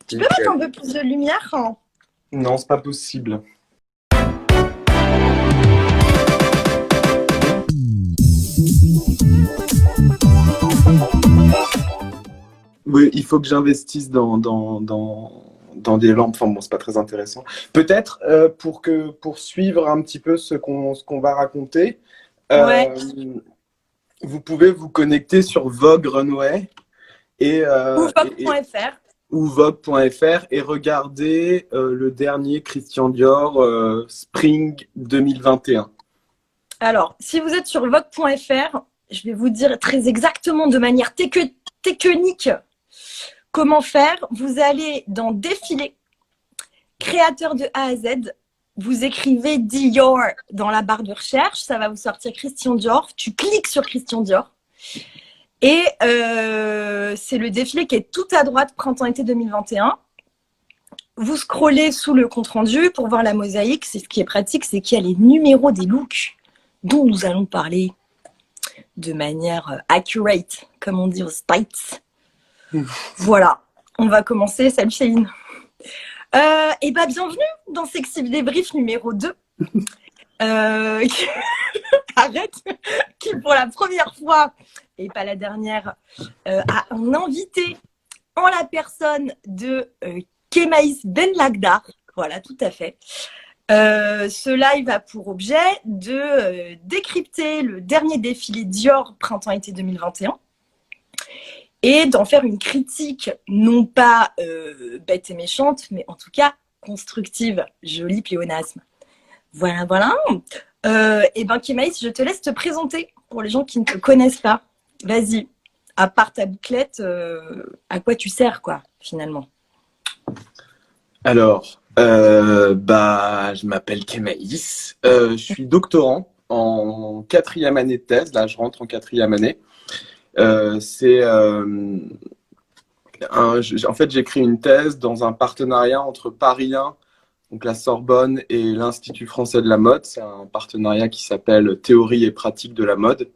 Tu peux mettre un peu plus de lumière, hein? Non, c'est pas possible. Oui, il faut que j'investisse dans des lampes. Enfin bon, c'est pas très intéressant. Peut-être pour suivre un petit peu ce qu'on va raconter, Ouais. euh, vous pouvez vous connecter sur Vogue Runway Ou et Vogue.fr. ou Vogue.fr et regarder le dernier Christian Dior Spring 2021. Alors, si vous êtes sur Vogue.fr, je vais vous dire très exactement de manière technique comment faire. Vous allez dans Défilé, créateur de A à Z. Vous écrivez Dior dans la barre de recherche. Ça va vous sortir Christian Dior. Tu cliques sur Christian Dior. Et c'est le défilé qui est tout à droite, printemps-été 2021. Vous scrollez sous le compte-rendu pour voir la mosaïque. C'est ce qui est pratique, c'est qu'il y a les numéros des looks dont nous allons parler de manière accurate, comme on dit aux States. Voilà, on va commencer. Salut Céline. Et bah bienvenue dans Sexy Débrief numéro 2. Arrête, qui pour la première fois, et pas la dernière, a un invité en la personne de Kemaïs Ben Lagdar. Voilà, tout à fait. Ce live a pour objet de décrypter le dernier défilé Dior printemps-été 2021 et d'en faire une critique, non pas bête et méchante, mais en tout cas constructive. Joli pléonasme. Voilà, voilà. Et ben Kemaïs, je te laisse te présenter pour les gens qui ne te connaissent pas. Vas-y, à part ta bouclette, à quoi tu sers, quoi, finalement? Alors, je m'appelle Kemaïs. Je suis doctorant en 4e année de thèse. Là, je rentre en 4e année. En fait, j'écris une thèse dans un partenariat entre Paris 1, donc la Sorbonne, et l'Institut français de la mode. C'est un partenariat qui s'appelle Théorie et pratique de la mode.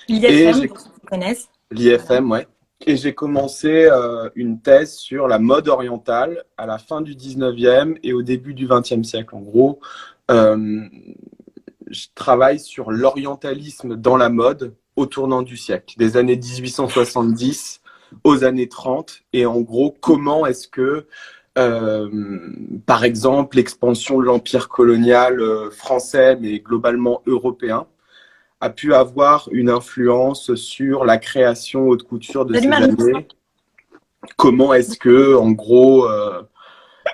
L'IFM, pour ceux qui connaissent. L'IFM, ouais. Et j'ai commencé une thèse sur la mode orientale à la fin du 19e et au début du 20e siècle. En gros, je travaille sur l'orientalisme dans la mode au tournant du siècle, des années 1870 aux années 30. Et en gros, comment est-ce que, par exemple, l'expansion de l'empire colonial français, mais globalement européen, a pu avoir une influence sur la création haute couture de ces années. Comment est-ce que, en gros,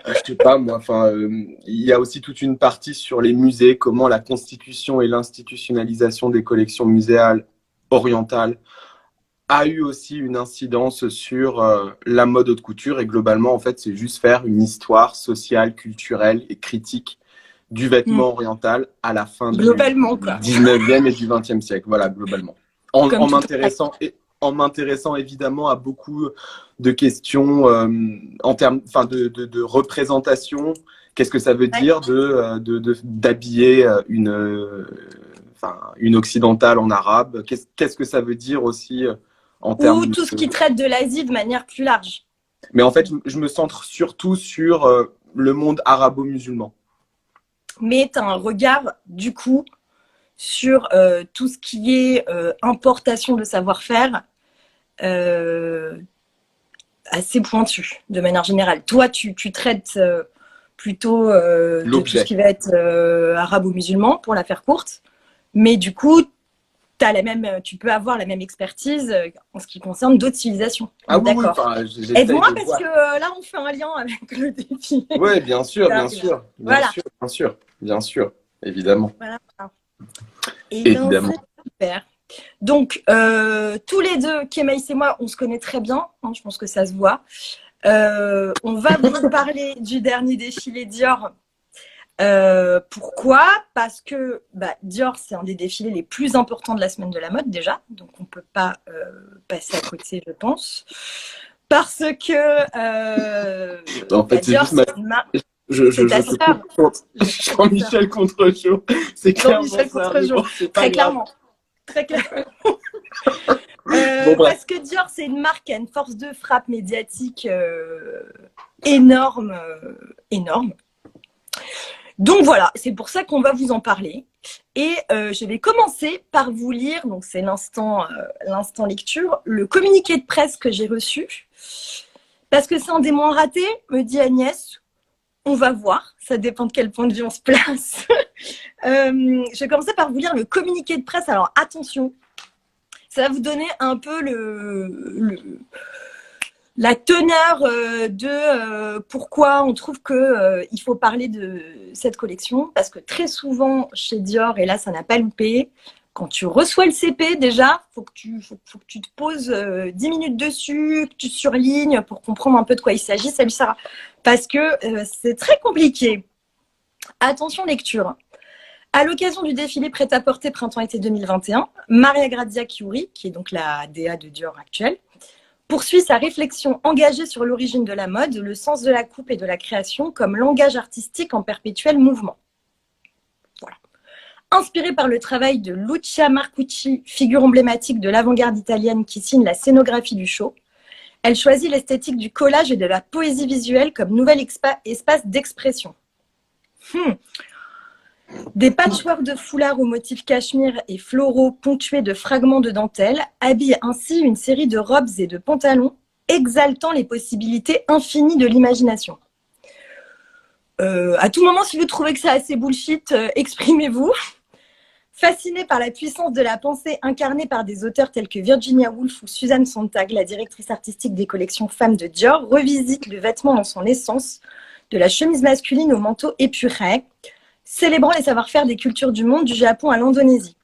je sais pas moi, il y a aussi toute une partie sur les musées, comment la constitution et l'institutionnalisation des collections muséales orientales a eu aussi une incidence sur la mode haute couture. Et globalement, en fait, c'est juste faire une histoire sociale, culturelle et critique du vêtement oriental à la fin du 19e et du 20e siècle. Voilà, globalement. En m'intéressant évidemment à beaucoup de questions en termes de représentation. Qu'est-ce que ça veut dire d'habiller une occidentale en arabe? Qu'est-ce que ça veut dire aussi en termes... Ou tout ce qui traite de l'Asie de manière plus large. Mais en fait, je me centre surtout sur le monde arabo-musulman. Mais tu as un regard, du coup, sur tout ce qui est importation de savoir-faire assez pointu, de manière générale. Toi, tu traites plutôt de tout ce qui va être arabo-musulman, pour la faire courte. Mais du coup, tu peux avoir la même expertise en ce qui concerne d'autres civilisations. Ah oui, d'accord. Aide-moi parce que là, on fait un lien avec le défi. Oui, bien sûr, évidemment. Voilà. Et évidemment. Super. Donc, tous les deux, Kemaïs et moi, on se connaît très bien. Hein, je pense que ça se voit. On va vous parler du dernier défilé Dior. Pourquoi? Parce que Dior, c'est un des défilés les plus importants de la semaine de la mode déjà. Donc, on ne peut pas passer à côté, je pense. Parce que en fait, Dior, c'est juste ta sœur. Jean-Michel Contrejour. C'est Jean-Michel Contrejour. Très clairement. Très clairement. Parce que Dior, c'est une marque qui a une force de frappe médiatique énorme, énorme. Donc voilà, c'est pour ça qu'on va vous en parler. Et je vais commencer par vous lire, donc c'est l'instant lecture, le communiqué de presse que j'ai reçu. Parce que c'est un des moins ratés, me dit Agnès. On va voir, ça dépend de quel point de vue on se place. Je vais commencer par vous lire le communiqué de presse. Alors attention, ça va vous donner un peu la teneur de pourquoi on trouve qu'il faut parler de cette collection. Parce que très souvent chez Dior, et là ça n'a pas loupé, quand tu reçois le CP déjà, faut que tu te poses 10 minutes dessus, que tu surlignes pour comprendre un peu de quoi il s'agit. Salut Sarah. Parce que c'est très compliqué. Attention lecture. À l'occasion du défilé prêt-à-porter printemps-été 2021, Maria Grazia Chiuri, qui est donc la DA de Dior actuelle, poursuit sa réflexion engagée sur l'origine de la mode, le sens de la coupe et de la création comme langage artistique en perpétuel mouvement. Voilà. Inspirée par le travail de Lucia Marcucci, figure emblématique de l'avant-garde italienne qui signe la scénographie du show, elle choisit l'esthétique du collage et de la poésie visuelle comme nouvel espace d'expression. Des patchworks de foulards aux motifs cachemire et floraux ponctués de fragments de dentelle habillent ainsi une série de robes et de pantalons exaltant les possibilités infinies de l'imagination. À tout moment, si vous trouvez que c'est assez bullshit, exprimez-vous. Fascinée par la puissance de la pensée incarnée par des auteurs tels que Virginia Woolf ou Suzanne Sontag, la directrice artistique des collections femmes de Dior revisite le vêtement dans son essence, de la chemise masculine au manteau épuré, célébrant les savoir-faire des cultures du monde, du Japon à l'Indonésie.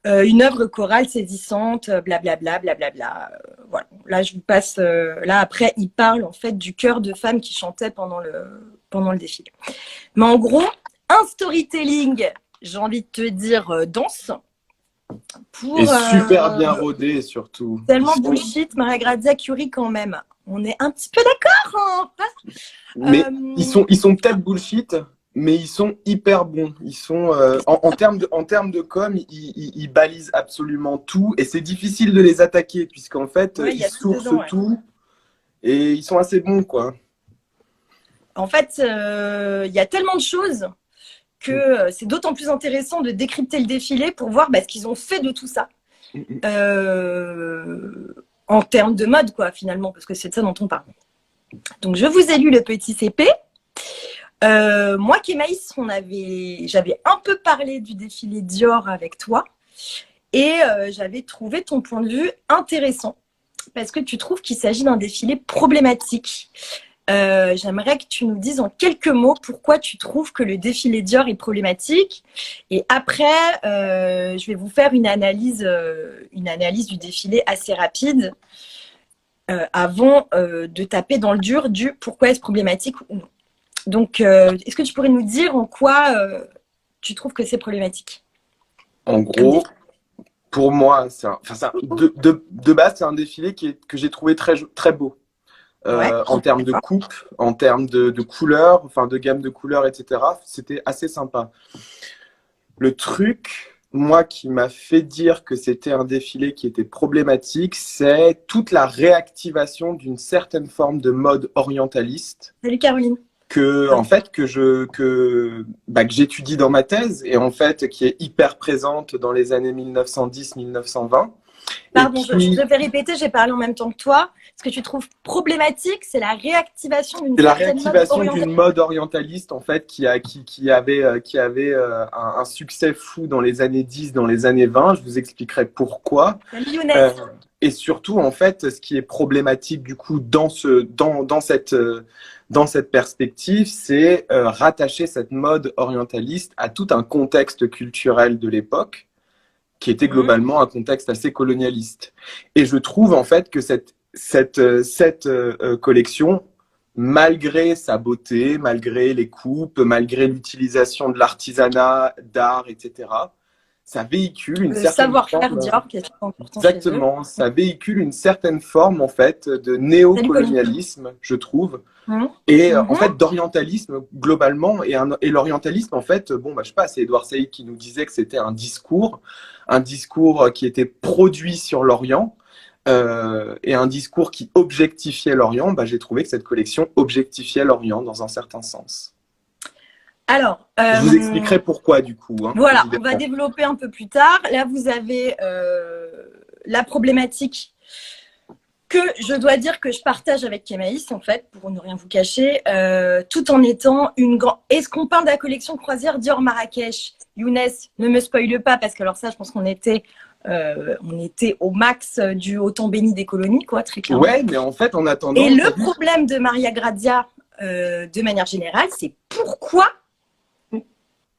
Une œuvre chorale saisissante, blablabla, blablabla. Voilà. Là, je vous passe. Là, après, il parle en fait du chœur de femmes qui chantaient pendant le défilé. Mais en gros, un storytelling, j'ai envie de te dire, dense. Et super bien rodé, surtout. Tellement bullshit, Maria Grazia Chiuri quand même. On est un petit peu d'accord. Hein, mais ils sont peut-être bullshit, mais ils sont hyper bons. Ils sont en termes de com, ils balisent absolument tout et c'est difficile de les attaquer puisqu'en fait ils sourcent tout et ils sont assez bons quoi. En fait, il y a tellement de choses que c'est d'autant plus intéressant de décrypter le défilé pour voir ce qu'ils ont fait de tout ça. En termes de mode quoi finalement, parce que c'est de ça dont on parle. Donc je vous ai lu le petit CP. Moi, Kémaïs, j'avais un peu parlé du défilé Dior avec toi et j'avais trouvé ton point de vue intéressant parce que tu trouves qu'il s'agit d'un défilé problématique. J'aimerais que tu nous dises en quelques mots pourquoi tu trouves que le défilé Dior est problématique et après, je vais vous faire une analyse du défilé assez rapide avant de taper dans le dur du pourquoi est-ce problématique ou non. Donc, est-ce que tu pourrais nous dire en quoi tu trouves que c'est problématique? En gros, pour moi, de base, c'est un défilé que j'ai trouvé très, très beau. En termes de coupe, en termes de couleurs, enfin de gamme de couleurs, etc. C'était assez sympa. Le truc, moi, qui m'a fait dire que c'était un défilé qui était problématique, c'est toute la réactivation d'une certaine forme de mode orientaliste. Salut Caroline. Que j'étudie dans ma thèse et en fait qui est hyper présente dans les années 1910-1920. Pardon, je vais répéter, j'ai parlé en même temps que toi. Ce que tu trouves problématique, c'est la réactivation d'une mode orientaliste en fait qui avait un succès fou dans les années 10, dans les années 20. Je vous expliquerai pourquoi. Et surtout en fait, ce qui est problématique du coup dans cette perspective, c'est rattacher cette mode orientaliste à tout un contexte culturel de l'époque qui était globalement un contexte assez colonialiste. Et je trouve en fait que cette collection, malgré sa beauté, malgré les coupes, malgré l'utilisation de l'artisanat, d'art, etc., ça véhicule une certaine savoir-faire Dior qui est important. Exactement, ça véhicule une certaine forme en fait de néocolonialisme, je trouve, et en fait d'orientalisme globalement. Et l'orientalisme en fait, je sais pas, c'est Edouard Saïd qui nous disait que c'était un discours qui était produit sur l'Orient. et un discours qui objectifiait l'Orient, bah, j'ai trouvé que cette collection objectifiait l'Orient dans un certain sens. Alors, Je vous expliquerai pourquoi du coup. Hein, voilà, évidemment. on va développer un peu plus tard. Là, vous avez la problématique que je dois dire que je partage avec Kémaïs, en fait, pour ne rien vous cacher, tout en étant une grande... Est-ce qu'on parle de la collection croisière Dior Marrakech? Younes, ne me spoile pas, parce que alors ça, je pense qu'on était au max du Au temps béni des colonies, quoi, très clairement. Ouais, mais en fait, en attendant... Et le problème de Maria Grazia, de manière générale, c'est pourquoi,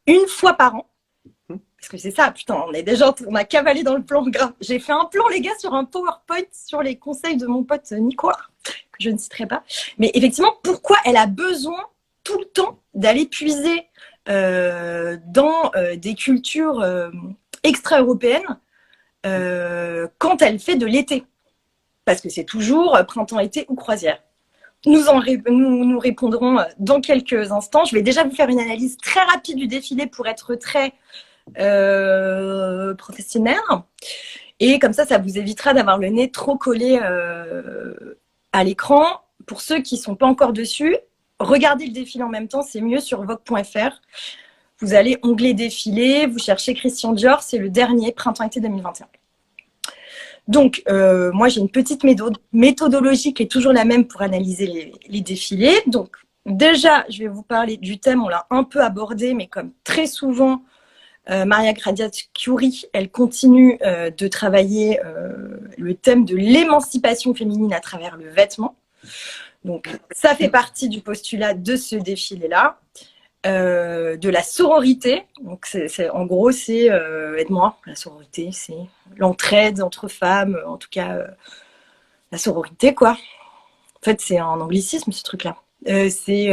une fois par an, parce que c'est ça, putain, on a cavalé dans le plan. J'ai fait un plan, les gars, sur un PowerPoint sur les conseils de mon pote Nicolas, que je ne citerai pas. Mais effectivement, pourquoi elle a besoin tout le temps d'aller puiser dans des cultures extra-européennes quand elle fait de l'été? Parce que c'est toujours printemps-été ou croisière. Nous répondrons dans quelques instants. Je vais déjà vous faire une analyse très rapide du défilé pour être très professionnel. Et comme ça vous évitera d'avoir le nez trop collé à l'écran. Pour ceux qui ne sont pas encore dessus, regardez le défilé en même temps, c'est mieux sur vogue.fr. Vous allez onglet défilé, vous cherchez Christian Dior, c'est le dernier printemps-été 2021. Donc, moi, j'ai une petite méthodologie qui est toujours la même pour analyser les défilés. Donc, déjà, je vais vous parler du thème, on l'a un peu abordé, mais comme très souvent, Maria Grazia Chiuri, elle continue de travailler le thème de l'émancipation féminine à travers le vêtement. Donc, ça fait partie du postulat de ce défilé-là. De la sororité. Donc, en gros, c'est aide-moi. La sororité, c'est l'entraide entre femmes, en tout cas, la sororité, quoi. En fait, c'est un anglicisme, ce truc-là. C'est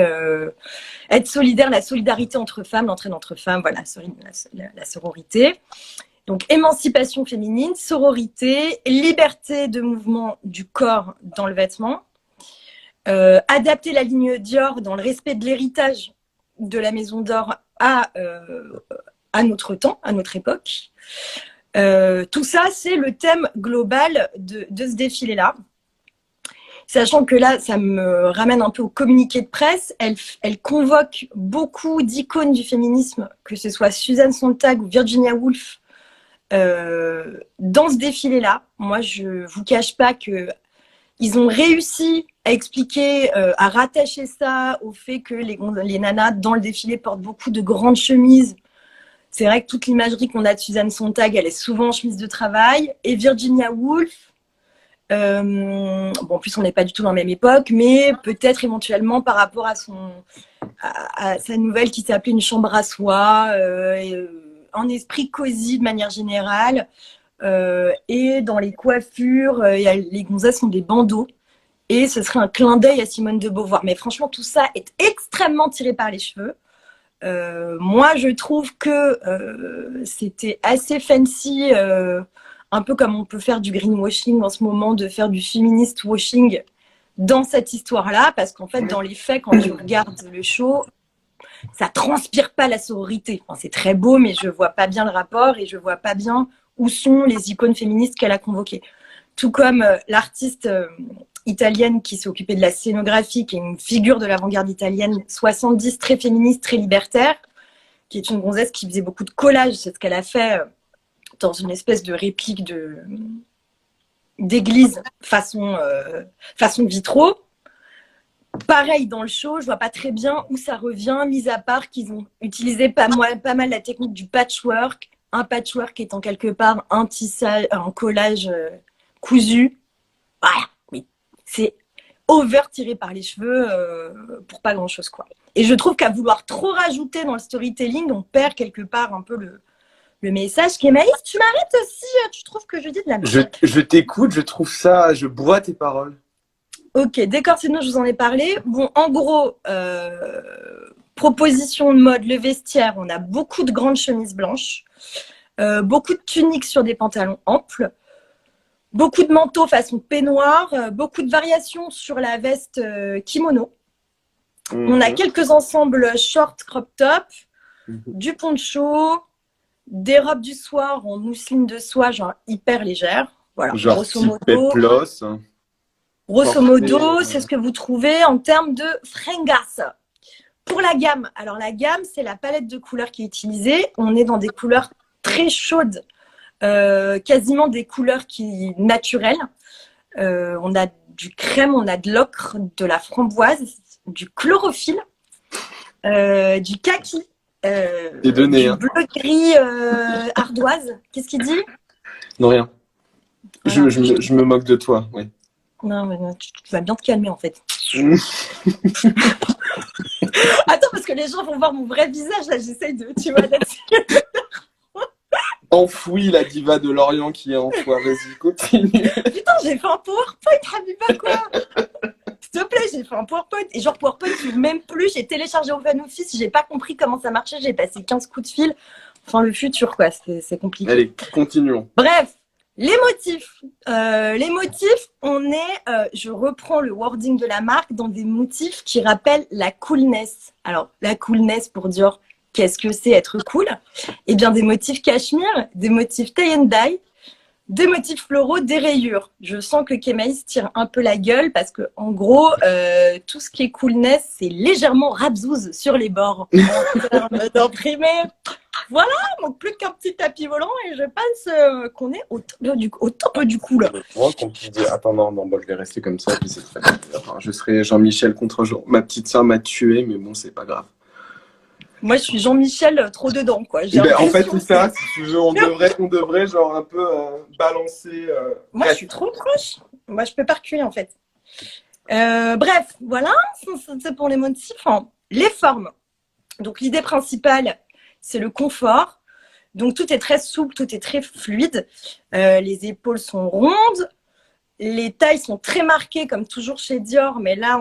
être solidaire, la solidarité entre femmes, l'entraide entre femmes, voilà, la sororité. Donc, émancipation féminine, sororité, liberté de mouvement du corps dans le vêtement, adapter la ligne Dior dans le respect de l'héritage de la Maison d'Or à notre temps, à notre époque. Tout ça, c'est le thème global de ce défilé-là. Sachant que là, ça me ramène un peu au communiqué de presse. Elle convoque beaucoup d'icônes du féminisme, que ce soit Susan Sontag ou Virginia Woolf, dans ce défilé-là. Moi, je vous cache pas que ils ont réussi à expliquer, à rattacher ça au fait que les nanas dans le défilé portent beaucoup de grandes chemises. C'est vrai que toute l'imagerie qu'on a de Suzanne Sontag, elle est souvent en chemise de travail. Et Virginia Woolf, bon, en plus on n'est pas du tout dans la même époque, mais peut-être éventuellement par rapport à sa nouvelle qui s'appelait Une chambre à soi, un esprit cosy de manière générale. Et dans les coiffures, les gonzesses ont des bandeaux. Et ce serait un clin d'œil à Simone de Beauvoir. Mais franchement, tout ça est extrêmement tiré par les cheveux. Moi, je trouve que c'était assez fancy, un peu comme on peut faire du greenwashing en ce moment, de faire du feminist washing dans cette histoire-là. Parce qu'en fait, dans les faits, quand tu regardes le show, ça transpire pas la sororité. Enfin, c'est très beau, mais je vois pas bien le rapport et je vois pas bien où sont les icônes féministes qu'elle a convoquées. Tout comme l'artiste italienne qui s'est occupée de la scénographie, qui est une figure de l'avant-garde italienne 70, très féministe, très libertaire, qui est une gonzesse qui faisait beaucoup de collages. C'est ce qu'elle a fait dans une espèce de réplique d'église façon vitraux. Pareil dans le show, je vois pas très bien où ça revient, mis à part qu'ils ont utilisé pas mal la technique du patchwork. Un patchwork étant quelque part un tissage, un collage cousu. Voilà, mais c'est over tiré par les cheveux pour pas grand chose, quoi. Et je trouve qu'à vouloir trop rajouter dans le storytelling, on perd quelque part un peu le message. Kémaïs, tu m'arrêtes aussi, tu trouves que je dis de la merde. Je t'écoute, je trouve ça, je bois tes paroles. Ok, d'accord, sinon je vous en ai parlé. Bon, en gros, proposition de mode, le vestiaire, on a beaucoup de grandes chemises blanches, beaucoup de tuniques sur des pantalons amples, beaucoup de manteaux façon peignoir, beaucoup de variations sur la veste kimono. On a quelques ensembles short crop top, du poncho, des robes du soir en mousseline de soie, genre hyper légère. Voilà, Genre grosso type modo. peplos. Grosso Porté, modo, c'est ce que vous trouvez en termes de fringas. Pour la gamme, alors la gamme, c'est la palette de couleurs qui est utilisée. On est dans des couleurs très chaudes, quasiment des couleurs naturelles. On a du crème, on a de l'ocre, de la framboise, du chlorophylle, du kaki, T'es donné, du hein. bleu-gris ardoise. Qu'est-ce qu'il dit? Non, rien. Voilà. Je me moque de toi, oui. Non, mais tu vas bien te calmer en fait. Attends, parce que les gens vont voir mon vrai visage, là, j'essaye de, tu vois, d'être... Enfouis la diva de l'Orient qui est en toi. Vas-y, continue. Putain, j'ai fait un PowerPoint, Habiba, quoi. S'il te plaît, j'ai fait un PowerPoint. Et genre, PowerPoint, je joue même plus. J'ai téléchargé OpenOffice, j'ai pas compris comment ça marchait. J'ai passé 15 coups de fil. Enfin, le futur, quoi, c'est compliqué. Allez, continuons. Bref, les motifs. On est, je reprends le wording de la marque, dans des motifs qui rappellent la coolness. Alors, la coolness pour Dior, qu'est-ce que c'est être cool? Eh bien, des motifs cachemire, des motifs tie and dye, des motifs floraux, des rayures. Je sens que Kemaïs tire un peu la gueule parce que, en gros, tout ce qui est coolness, c'est légèrement rabzouze sur les bords en termes d'imprimé. Voilà, manque plus qu'un petit tapis volant et je pense qu'on est au top du coup là. Moi, quand tu dis attends, non, bon, je vais rester comme ça, puis c'est très bien. Enfin, je serai Jean-Michel contre Jean. Ma petite sœur m'a tué, mais bon, c'est pas grave. Moi, je suis Jean-Michel trop dedans, quoi. En fait, c'est ça, si tu veux, on devrait genre un peu balancer. Moi, je suis trop proche. Moi, je peux pas reculer en fait. Bref, voilà, c'est pour les motifs. Enfin, les formes. Donc, l'idée principale, c'est le confort. Donc, tout est très souple, tout est très fluide. Les épaules sont rondes. Les tailles sont très marquées, comme toujours chez Dior. Mais là,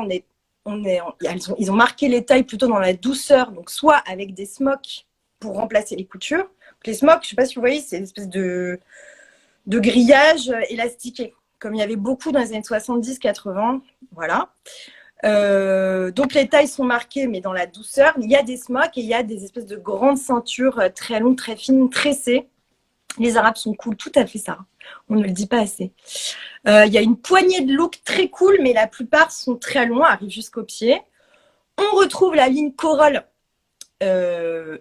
ils ont marqué les tailles plutôt dans la douceur. Donc, soit avec des smocks pour remplacer les coutures. Les smocks, je ne sais pas si vous voyez, c'est une espèce de grillage élastiqué. Comme il y avait beaucoup dans les années 70-80. Voilà. Donc les tailles sont marquées, mais dans la douceur. Il y a des smocks et il y a des espèces de grandes ceintures très longues, très fines, tressées. Les Arabes sont cool, tout à fait ça. On ne le dit pas assez. Il y a une poignée de looks très cool, mais la plupart sont très longs, arrivent jusqu'au pied. On retrouve la ligne Corolle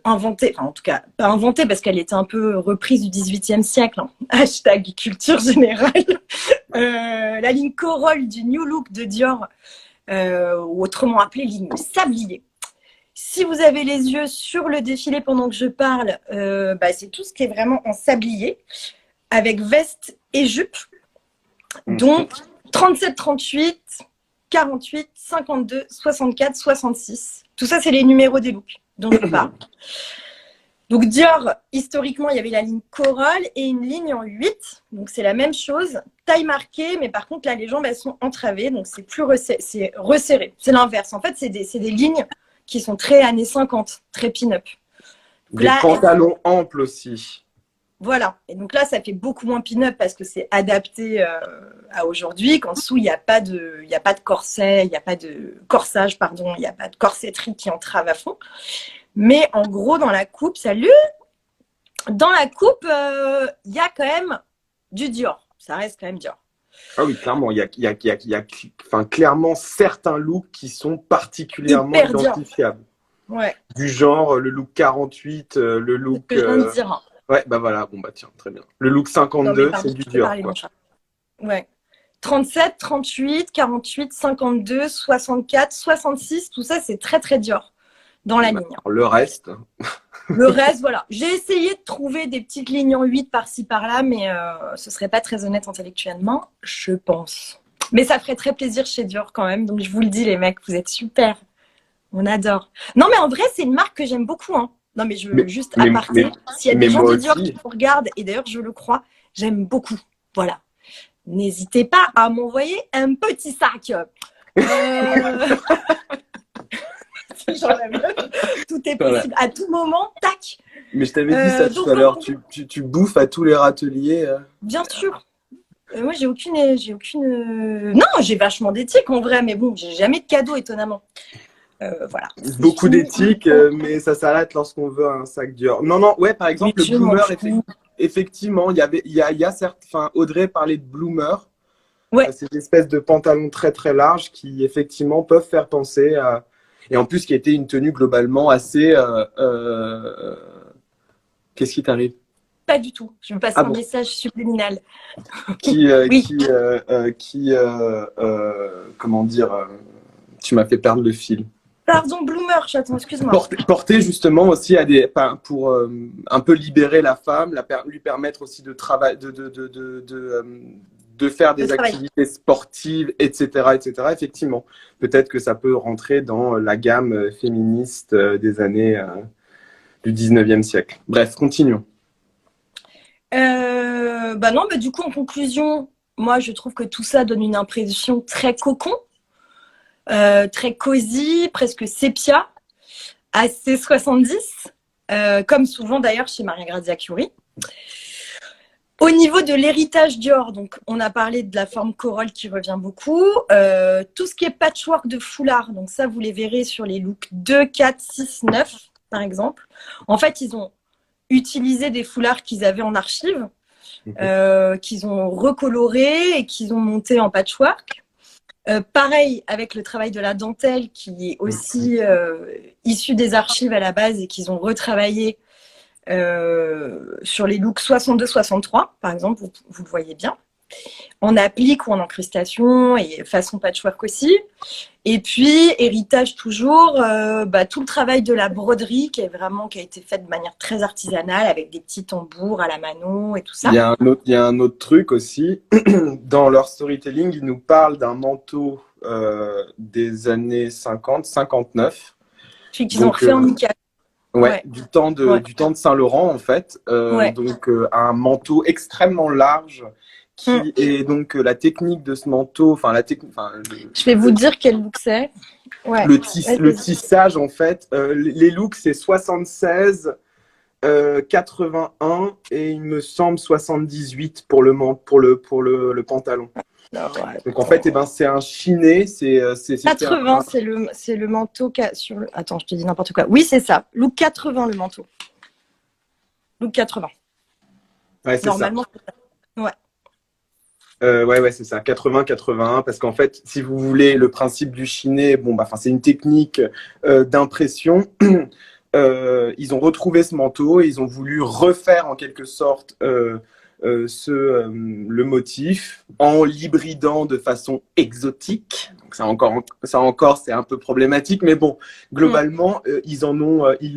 inventée, enfin en tout cas pas inventée parce qu'elle était un peu reprise du XVIIIe siècle. Hein. Hashtag culture générale. La ligne Corolle du New Look de Dior. Ou autrement appelée ligne sablier. Si vous avez les yeux sur le défilé pendant que je parle, c'est tout ce qui est vraiment en sablier, avec veste et jupe. Donc 37, 38, 48, 52, 64, 66. Tout ça, c'est les numéros des looks dont je parle. Donc Dior, historiquement, il y avait la ligne Corolle et une ligne en 8. Donc c'est la même chose, taille marquée, mais par contre là les jambes elles sont entravées, donc c'est plus resserré. C'est l'inverse. En fait, c'est des lignes qui sont très années 50, très pin-up. Des pantalons amples aussi. Voilà. Et donc là, ça fait beaucoup moins pin-up parce que c'est adapté à aujourd'hui. Qu'en dessous, il n'y a pas de corset, il n'y a pas de corsage, pardon, il n'y a pas de corsetterie qui entrave à fond. Mais en gros, dans la coupe, dans la coupe, il y a quand même du Dior. Ça reste quand même Dior. Ah oui, clairement, il y a clairement certains looks qui sont particulièrement hyper identifiables. Dior. Ouais. Du genre le look 48, le look. C'est ce que je viens de dire. Ouais, bah voilà, bon bah tiens, très bien. Le look 52, c'est du Dior. Quoi. Ouais. 37, 38, 48, 52, 64, 66, tout ça, c'est très très Dior dans la ligne. Le reste. Le reste, voilà. J'ai essayé de trouver des petites lignes en 8 par-ci par-là, mais ce serait pas très honnête intellectuellement, je pense. Mais ça ferait très plaisir chez Dior quand même. Donc je vous le dis, les mecs, vous êtes super. On adore. Non, mais en vrai, c'est une marque que j'aime beaucoup. Hein. Non, mais je veux juste aparté. S'il y a des gens de Dior qui vous regardent, et d'ailleurs, je le crois, j'aime beaucoup. Voilà. N'hésitez pas à m'envoyer un petit sac. Genre la meuf, tout est possible. À tout moment, tac. Mais je t'avais dit ça tout à l'heure. Tu bouffes à tous les râteliers. Bien sûr. Moi, j'ai aucune. Non, j'ai vachement d'éthique en vrai, mais bon, j'ai jamais de cadeau étonnamment. Voilà. Beaucoup d'éthique, mais ça s'arrête lorsqu'on veut un sac Dior. Non, ouais, par exemple, le Bloomer, effectivement, il y a certes, enfin, Audrey parlait de bloomer. Ouais. C'est des espèces de pantalons très très larges qui effectivement peuvent faire penser à... Et en plus qui était une tenue globalement assez... Qu'est-ce qui t'arrive? Pas du tout. Je me passe Ah un bon? message subliminal. Qui, Oui. comment dire, tu m'as fait perdre le fil. Pardon, bloomer, chaton, excuse-moi. Porter justement aussi à des, pour un peu libérer la femme, lui permettre aussi de travailler, de faire De des travail. activités sportives, etc., etc. Effectivement, peut-être que ça peut rentrer dans la gamme féministe des années du 19e siècle. Bref, continuons. Bah non, mais du coup, en conclusion, moi, je trouve que tout ça donne une impression très cocon, très cosy, presque sépia, assez 70, comme souvent d'ailleurs chez Maria Grazia Chiuri. Au niveau de l'héritage Dior, donc on a parlé de la forme corolle qui revient beaucoup. Tout ce qui est patchwork de foulard, donc ça vous les verrez sur les looks 2, 4, 6, 9 par exemple. En fait, ils ont utilisé des foulards qu'ils avaient en archive, qu'ils ont recolorés et qu'ils ont montés en patchwork. Pareil avec le travail de la dentelle qui est aussi issu des archives à la base et qu'ils ont retravaillé sur les looks 62-63, par exemple, vous le voyez bien, en applique ou en incrustation et façon patchwork aussi. Et puis, héritage toujours, tout le travail de la broderie qui a été fait de manière très artisanale avec des petits tambours à la mano et tout ça. Il y a un autre truc aussi. Dans leur storytelling, ils nous parlent d'un manteau des années 50, 59. Puis qu'ils ont refait en Mica. Ouais, du temps de Saint-Laurent, en fait. Donc, un manteau extrêmement large qui est donc la technique de ce manteau. Je vais vous dire quel look c'est. Ouais. Le tissage, en fait. Les looks, c'est 76, 81 et il me semble 78 pour le pantalon. Donc en fait, c'est un chiné. 80, c'est le manteau sur le... Attends, je te dis n'importe quoi. Oui, c'est ça. Look 80, le manteau. Look 80. Ouais, c'est normalement, ça. Ouais, c'est ça. 80-81. Parce qu'en fait, si vous voulez, le principe du chiné, c'est une technique d'impression. Ils ont retrouvé ce manteau et ils ont voulu refaire en quelque sorte le motif en l'hybridant de façon exotique. Donc ça encore c'est un peu problématique, mais bon, globalement, ils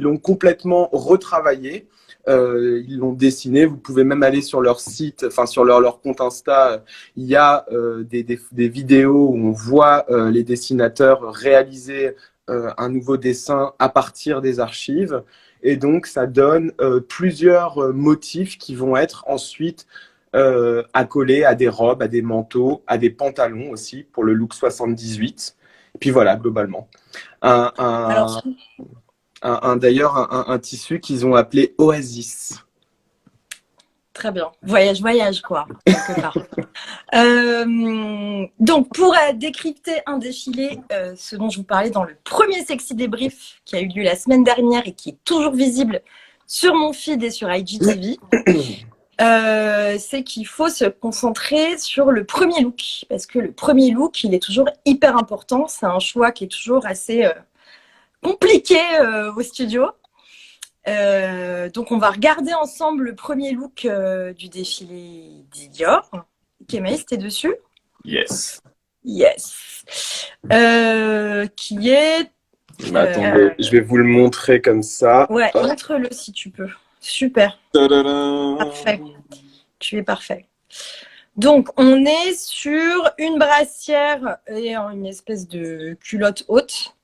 l'ont complètement retravaillé. Ils l'ont dessiné. Vous pouvez même aller sur leur site, enfin sur leur compte Insta. Il y a des vidéos où on voit les dessinateurs réaliser un nouveau dessin à partir des archives. Et donc, ça donne plusieurs motifs qui vont être ensuite accolés à des robes, à des manteaux, à des pantalons aussi pour le look 78. Et puis voilà, globalement. D'ailleurs, un tissu qu'ils ont appelé Oasis. Très bien. Voyage, quoi, quelque part. Donc, pour décrypter un défilé, ce dont je vous parlais dans le premier Sexy Débrief qui a eu lieu la semaine dernière et qui est toujours visible sur mon feed et sur IGTV, c'est qu'il faut se concentrer sur le premier look. Parce que le premier look, il est toujours hyper important. C'est un choix qui est toujours assez compliqué au studio. Donc, on va regarder ensemble le premier look du défilé Dior. Kémaïs, t'es dessus? Yes. Qui est... attendez, je vais vous le montrer comme ça. Ouais, montre-le si tu peux. Super. Tadadam. Parfait. Tu es parfait. Donc, on est sur une brassière et une espèce de culotte haute.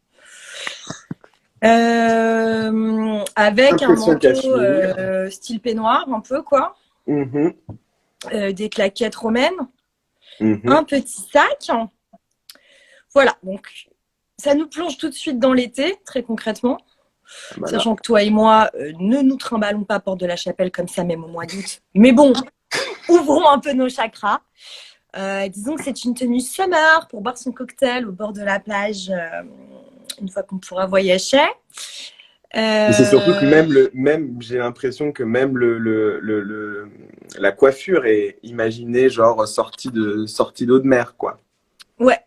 Avec un manteau style peignoir, un peu, quoi. Des claquettes romaines. Un petit sac. Voilà, donc ça nous plonge tout de suite dans l'été, très concrètement. Voilà. Sachant que toi et moi, ne nous trimballons pas Porte de la Chapelle comme ça, même au mois d'août. Mais bon, ouvrons un peu nos chakras. Disons que c'est une tenue summer pour boire son cocktail au bord de la plage une fois qu'on pourra voyager. Et c'est surtout que Euh, même j'ai l'impression que même la coiffure est imaginée genre sortie d'eau de mer, quoi. ouais,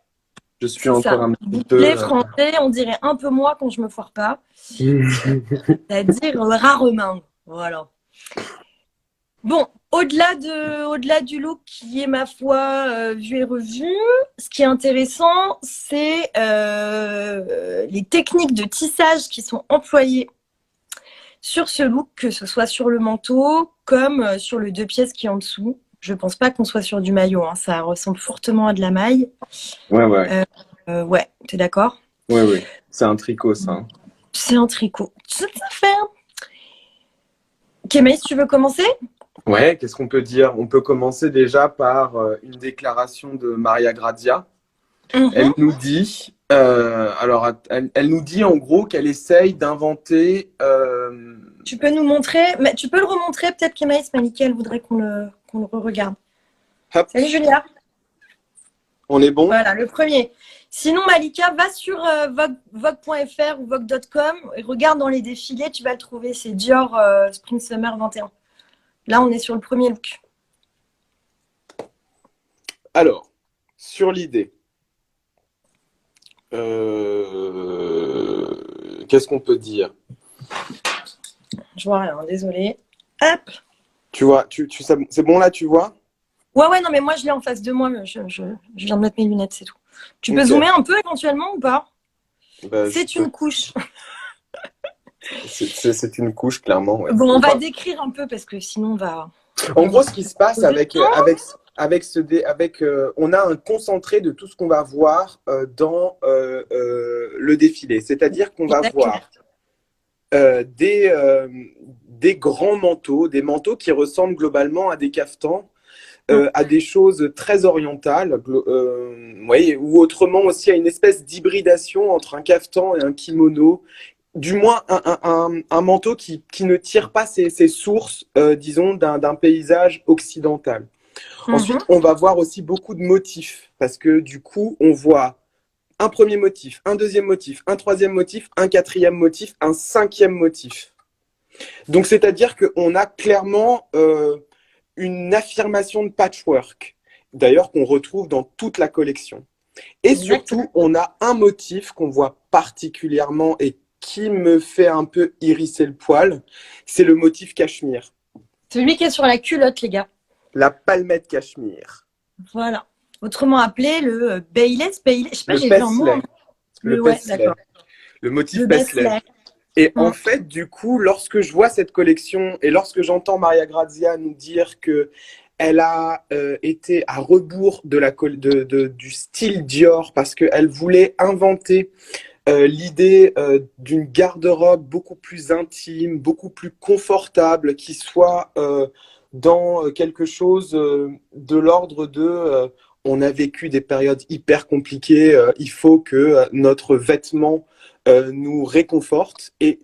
Je suis c'est encore ça. un petit Les peu. Français, on dirait un peu moi quand je me foire pas, c'est-à-dire rarement. Voilà. Bon, au-delà du look qui est, ma foi, vu et revu, ce qui est intéressant, c'est les techniques de tissage qui sont employées sur ce look, que ce soit sur le manteau comme sur le deux pièces qui est en dessous. Je pense pas qu'on soit sur du maillot, hein, ça ressemble fortement à de la maille. Ouais, ouais, Euh, ouais, t'es d'accord? ouais, ouais. C'est un tricot, ça, hein. C'est un tricot. Tout à fait. Ok, Maïs, tu veux commencer? Ouais, qu'est-ce qu'on peut dire? On peut commencer déjà par une déclaration de Maria Grazia. Elle Mhm. nous dit, alors, elle nous dit en gros qu'elle essaye d'inventer. Tu peux nous montrer, mais tu peux le remontrer, peut-être qu'Emaïs Malika, elle voudrait qu'on le re-regarde. Hop, Salut Julia. on est bon? Voilà, le premier. Sinon, Malika, va sur Vogue.fr ou Vogue.com et regarde dans les défilés, tu vas le trouver. C'est Dior Spring Summer 21. Là, on est sur le premier look. Alors, sur l'idée, qu'est-ce qu'on peut dire? Je vois rien, désolée. Hop. Tu vois, c'est bon là, tu vois? Ouais, ouais, non, mais moi, je l'ai en face de moi. Je viens de mettre mes lunettes, c'est tout. Tu peux Ok. zoomer un peu éventuellement ou pas? Bah, je C'est peux. une couche. C'est une couche, clairement, ouais. Bon, on va décrire un peu parce que sinon, on En va gros, avoir ce qui se passe trop de temps. on a un concentré de tout ce qu'on va voir dans le défilé. C'est-à-dire qu'on va Exactement. voir euh, des, euh, des grands manteaux, des manteaux qui ressemblent globalement à des caftans, Mm. à des choses très orientales, ouais, ou autrement aussi à une espèce d'hybridation entre un caftan et un kimono, du moins un manteau qui ne tire pas ses sources, disons, d'un paysage occidental. Ensuite, Mhm. on va voir aussi beaucoup de motifs, parce que du coup, on voit un premier motif, un deuxième motif, un troisième motif, un quatrième motif, un cinquième motif. Donc, c'est-à-dire qu'on a clairement une affirmation de patchwork, d'ailleurs qu'on retrouve dans toute la collection. Et Exactement. surtout, on a un motif qu'on voit particulièrement et qui me fait un peu hérisser le poil, c'est le motif cachemire, Celui qui est sur la culotte, les gars. la palmette cachemire, Voilà. Autrement appelé le Bayless. Je sais pas, le j'ai vu un mot. paisley, le Ouais, d'accord. paisley, le motif Le paisley. Basley. Et en Mm. fait, du coup, lorsque je vois cette collection et lorsque j'entends Maria Grazia nous dire que elle a été à rebours du style Dior parce qu'elle voulait inventer l'idée d'une garde-robe beaucoup plus intime, beaucoup plus confortable, qui soit dans quelque chose de l'ordre de on a vécu des périodes hyper compliquées, il faut que notre vêtement nous réconforte. Et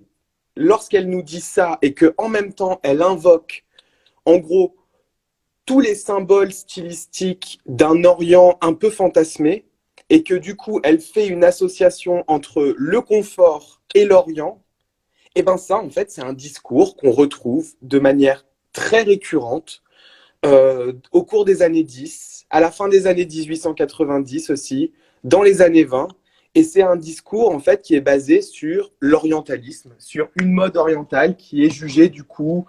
lorsqu'elle nous dit ça et que en même temps elle invoque en gros tous les symboles stylistiques d'un Orient un peu fantasmé et que du coup elle fait une association entre le confort et l'Orient, et ben ça en fait c'est un discours qu'on retrouve de manière très récurrente au cours des années 10, à la fin des années 1890 aussi, dans les années 20. Et c'est un discours en fait qui est basé sur l'orientalisme, sur une mode orientale qui est jugée du coup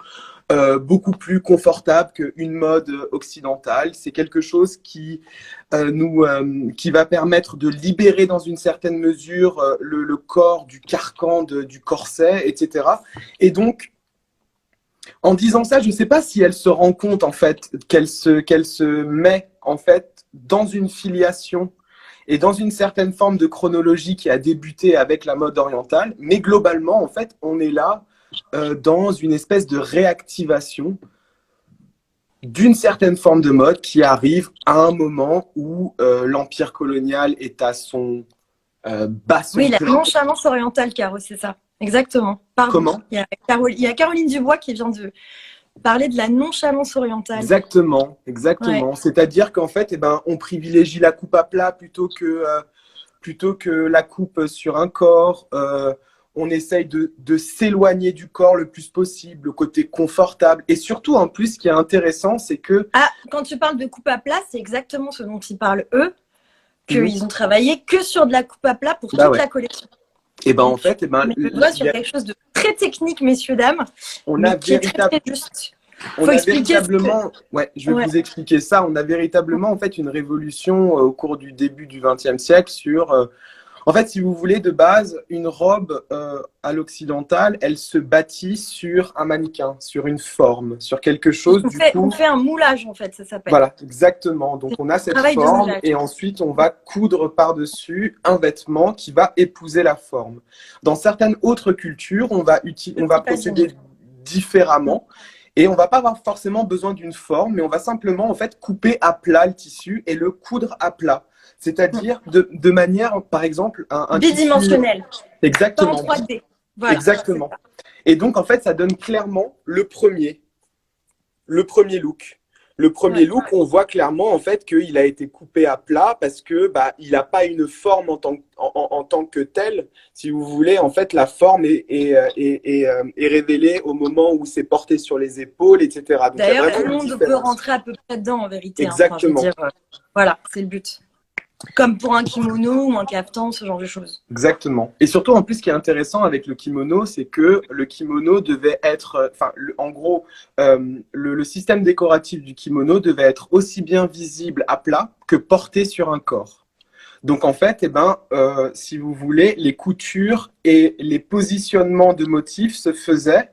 beaucoup plus confortable qu'une mode occidentale. C'est quelque chose qui va permettre de libérer dans une certaine mesure le corps du carcan du corset, etc. Et donc, en disant ça, je ne sais pas si elle se rend compte en fait qu'elle se met en fait dans une filiation et dans une certaine forme de chronologie qui a débuté avec la mode orientale, mais globalement en fait on est là dans une espèce de réactivation d'une certaine forme de mode qui arrive à un moment où l'empire colonial est à son bas Oui, son la plein. nonchalance orientale, Caro, c'est ça. Exactement. Pardon. Comment? Il y a Caroline Dubois qui vient de parler de la nonchalance orientale. Exactement, Ouais. exactement. C'est-à-dire qu'en fait, eh ben, on privilégie la coupe à plat plutôt que la coupe sur un corps. on essaye de s'éloigner du corps le plus possible, le côté confortable. Et surtout, en plus, ce qui est intéressant, c'est que… Ah, quand tu parles de coupe à plat, c'est exactement ce dont ils parlent, eux, qu'ils ont travaillé que sur de la coupe à plat pour toute la collection. Et ben en fait, on le doigt sur quelque chose de très technique, messieurs, dames, mais qui est très, très juste. On a véritablement, je vais vous expliquer ça. On a véritablement en fait une révolution au cours du début du XXe siècle sur, en fait, si vous voulez, de base, une robe à l'occidental, elle se bâtit sur un mannequin, sur une forme, sur quelque chose. On fait un moulage en fait, ça s'appelle. Voilà, exactement. Donc on a cette forme et ensuite on va coudre par-dessus un vêtement qui va épouser la forme. Dans certaines autres cultures, on va procéder différemment. Et on va pas avoir forcément besoin d'une forme, mais on va simplement en fait couper à plat le tissu et le coudre à plat. C'est-à-dire de manière, par exemple, un bidimensionnel. Tissu… Exactement. Pas en 3D. Voilà, exactement. Et donc en fait, ça donne clairement le premier look. Le premier look, on voit clairement en fait qu'il a été coupé à plat parce que il n'a pas une forme en tant que telle. Si vous voulez, en fait, la forme est révélée au moment où c'est porté sur les épaules, etc. D'ailleurs, tout le monde peut rentrer à peu près dedans en vérité. Exactement. Voilà, c'est le but. Comme pour un kimono ou un kaftan, ce genre de choses. Exactement. Et surtout, en plus, ce qui est intéressant avec le kimono, c'est que le kimono devait être… en gros, le système décoratif du kimono devait être aussi bien visible à plat que porté sur un corps. Donc, en fait, si vous voulez, les coutures et les positionnements de motifs se faisaient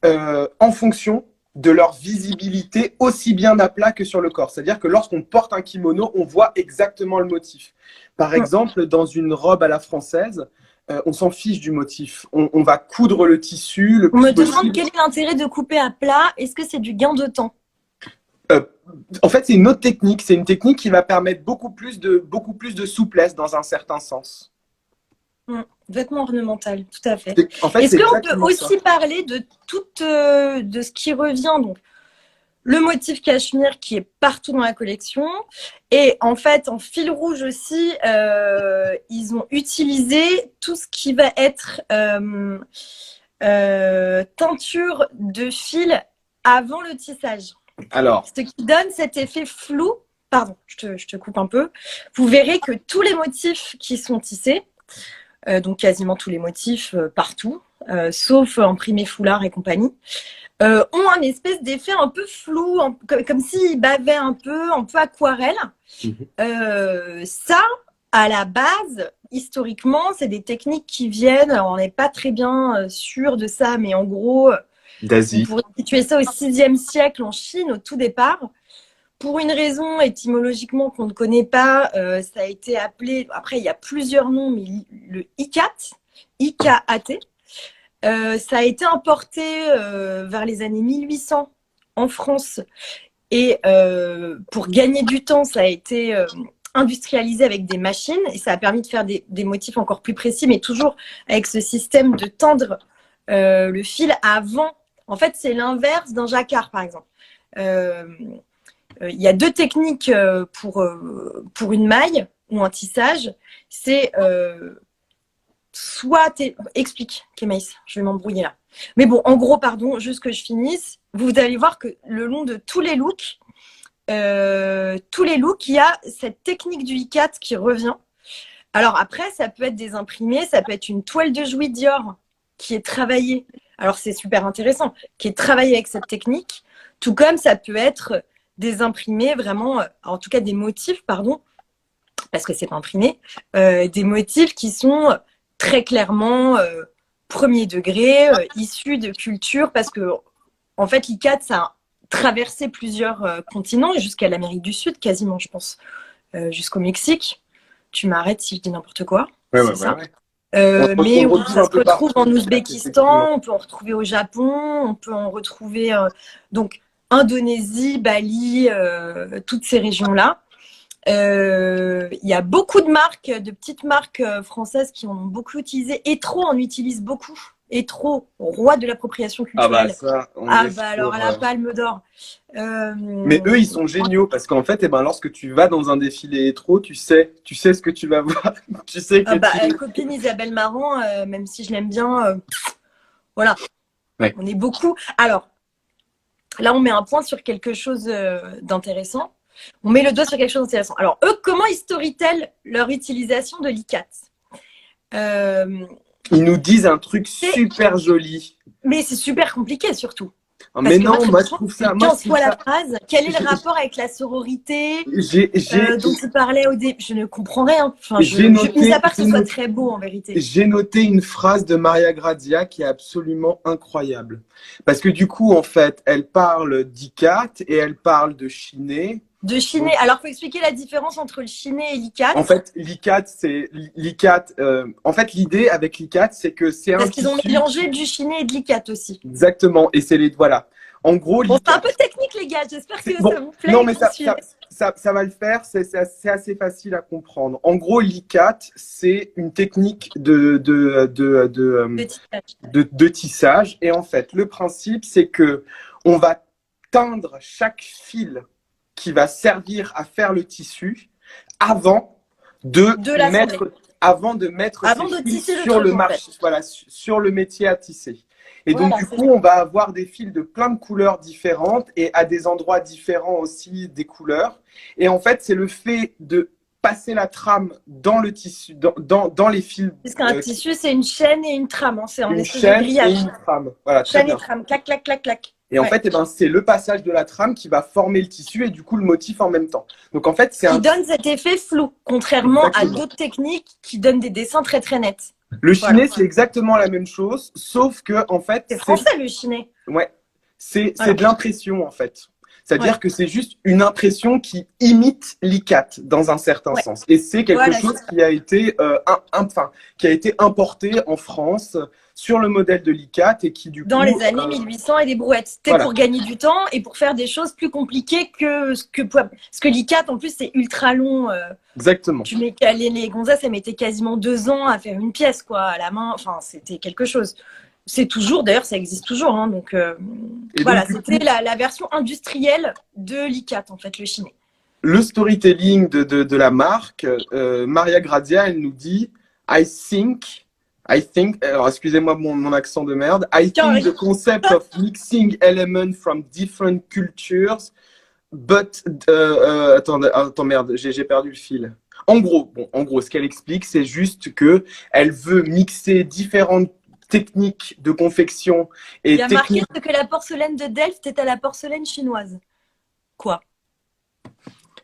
en fonction de leur visibilité aussi bien à plat que sur le corps. C'est-à-dire que lorsqu'on porte un kimono, on voit exactement le motif. Par exemple, dans une robe à la française, on s'en fiche du motif. On va coudre le tissu le plus possible. On me demande quel est l'intérêt de couper à plat. Est-ce que c'est du gain de temps? En fait, c'est une autre technique. C'est une technique qui va permettre beaucoup plus de souplesse dans un certain sens. Vêtements ornemental, tout à fait. En fait, est-ce qu'on peut aussi parler de de ce qui revient, donc le motif cachemire qui est partout dans la collection, et en fait en fil rouge aussi, ils ont utilisé tout ce qui va être teinture de fil avant le tissage. Alors, ce qui donne cet effet flou. Pardon, je te coupe un peu. Vous verrez que tous les motifs qui sont tissés, donc quasiment tous les motifs partout, sauf imprimé foulard et compagnie, ont un espèce d'effet un peu flou, comme s'ils bavaient un peu aquarelle. Ça, à la base, historiquement, c'est des techniques qui viennent, on n'est pas très bien sûr de ça, mais en gros, d'Asie. On pourrait situer ça au 6e siècle en Chine, au tout départ. Pour une raison étymologiquement qu'on ne connaît pas, ça a été appelé, après il y a plusieurs noms, mais le ICAT, I-K-A-T, ça a été importé vers les années 1800 en France. Et pour gagner du temps, ça a été industrialisé avec des machines et ça a permis de faire des motifs encore plus précis, mais toujours avec ce système de tendre le fil avant. En fait, c'est l'inverse d'un jacquard, par exemple. Il y a deux techniques pour une maille ou un tissage. C'est explique, Kémaïs, je vais m'embrouiller là. Mais bon, en gros, pardon, juste que je finisse. Vous allez voir que le long de tous les looks, il y a cette technique du ICAT qui revient. Alors après, ça peut être des imprimés, ça peut être une toile de Jouy Dior qui est travaillée. Alors c'est super intéressant, qui est travaillée avec cette technique. Tout comme ça peut être des imprimés vraiment, en tout cas des motifs, pardon, parce que c'est pas imprimé, des motifs qui sont très clairement premier degré, issus de culture, parce que en fait l'ICAT ça a traversé plusieurs continents jusqu'à l'Amérique du Sud quasiment, je pense, jusqu'au Mexique. Tu m'arrêtes si je dis n'importe quoi. Ouais. Mais ça se retrouve en Ouzbékistan, on peut en retrouver au Japon, on peut en retrouver donc Indonésie, Bali, toutes ces régions-là. Il y a beaucoup de marques, de petites marques françaises qui en ont beaucoup utilisé. Etro en utilise beaucoup hétéro, roi de l'appropriation Ah bah culturelle. ça, on Ah est bah sur, alors à la Palme d'Or. Mais eux, ils sont géniaux parce qu'en fait, eh ben, lorsque tu vas dans un défilé hétéro, tu sais ce que tu vas voir. Tu sais que Ah bah, tu... copine Isabelle Marant, même si je l'aime bien, voilà, Ouais. on est beaucoup. Alors, là, on met un point sur quelque chose d'intéressant. On met le doigt sur quelque chose d'intéressant. Alors, eux, comment ils storytellent leur utilisation de l'ICAT? Ils nous disent un truc super joli. Mais c'est super compliqué, surtout. Mais Parce que non, moi, je trouve c'est ça... 15 fois la phrase. Quel est le rapport avec la sororité dont tu parlais au début? Je ne comprends rien. Enfin, mis à part que ce soit très beau, en vérité. J'ai noté une phrase de Maria Grazia qui est absolument incroyable. Parce que du coup, en fait, elle parle d'ICAT et elle parle de chiné. De chiné. Donc, alors, il faut expliquer la différence entre le chiné et l'ICAT. En fait, l'ICAT, c'est l'ICAT. En fait, l'idée avec l'ICAT, c'est que c'est un Parce qu'ils ont mélangé du chiné et de l'ICAT aussi. Exactement. Et c'est les voilà. En gros, bon, c'est un peu technique, les gars. J'espère que bon, ça vous plaît. Non, mais ça va le faire. C'est assez facile à comprendre. En gros, l'ICAT, c'est une technique de tissage. Et en fait, le principe, c'est que on va teindre chaque fil qui va servir à faire le tissu avant de mettre ces fils sur le marché, en fait. Voilà, sur le métier à tisser. Et voilà, donc, du coup, on va avoir des fils de plein de couleurs différentes et à des endroits différents aussi des couleurs. Et en fait, c'est le fait de passer la trame dans le tissu, dans les fils. Parce qu'un tissu, c'est une chaîne et une trame. Hein. C'est en une chaîne et une trame. Voilà, chaîne et trame. Clac, clac, clac, clac. Et en fait, eh ben, c'est le passage de la trame qui va former le tissu et du coup le motif en même temps. Donc en fait, c'est qui donne cet effet flou, contrairement à d'autres techniques qui donnent des dessins très très nets. Le chiné, c'est exactement la même chose, sauf que en fait, c'est français le chiné. Ouais, c'est de l'impression en fait. C'est-à-dire que c'est juste une impression qui imite l'ICAT dans un certain sens. Et c'est quelque chose qui a été, qui a été importé en France sur le modèle de l'ICAT et qui du coup… Dans les années 1800 et des brouettes. C'était pour gagner du temps et pour faire des choses plus compliquées que ce que l'ICAT, en plus, c'est ultra long. Exactement. Tu mets, les gonzesses, elles mettaient quasiment 2 ans à faire une pièce, quoi, à la main. Enfin, c'était quelque chose. C'est toujours, d'ailleurs, ça existe toujours. Hein, donc, voilà, c'était la version industrielle de l'ICAT, en fait, le chiné. Le storytelling de la marque, Maria Grazia, elle nous dit « I think, alors excusez-moi mon accent de merde, I think the concept of mixing elements from different cultures, but… attends, merde, j'ai perdu le fil. En gros, ce qu'elle explique, c'est juste que elle veut mixer différentes techniques de confection et il y a marqué que la porcelaine de Delft est à la porcelaine chinoise. Quoi?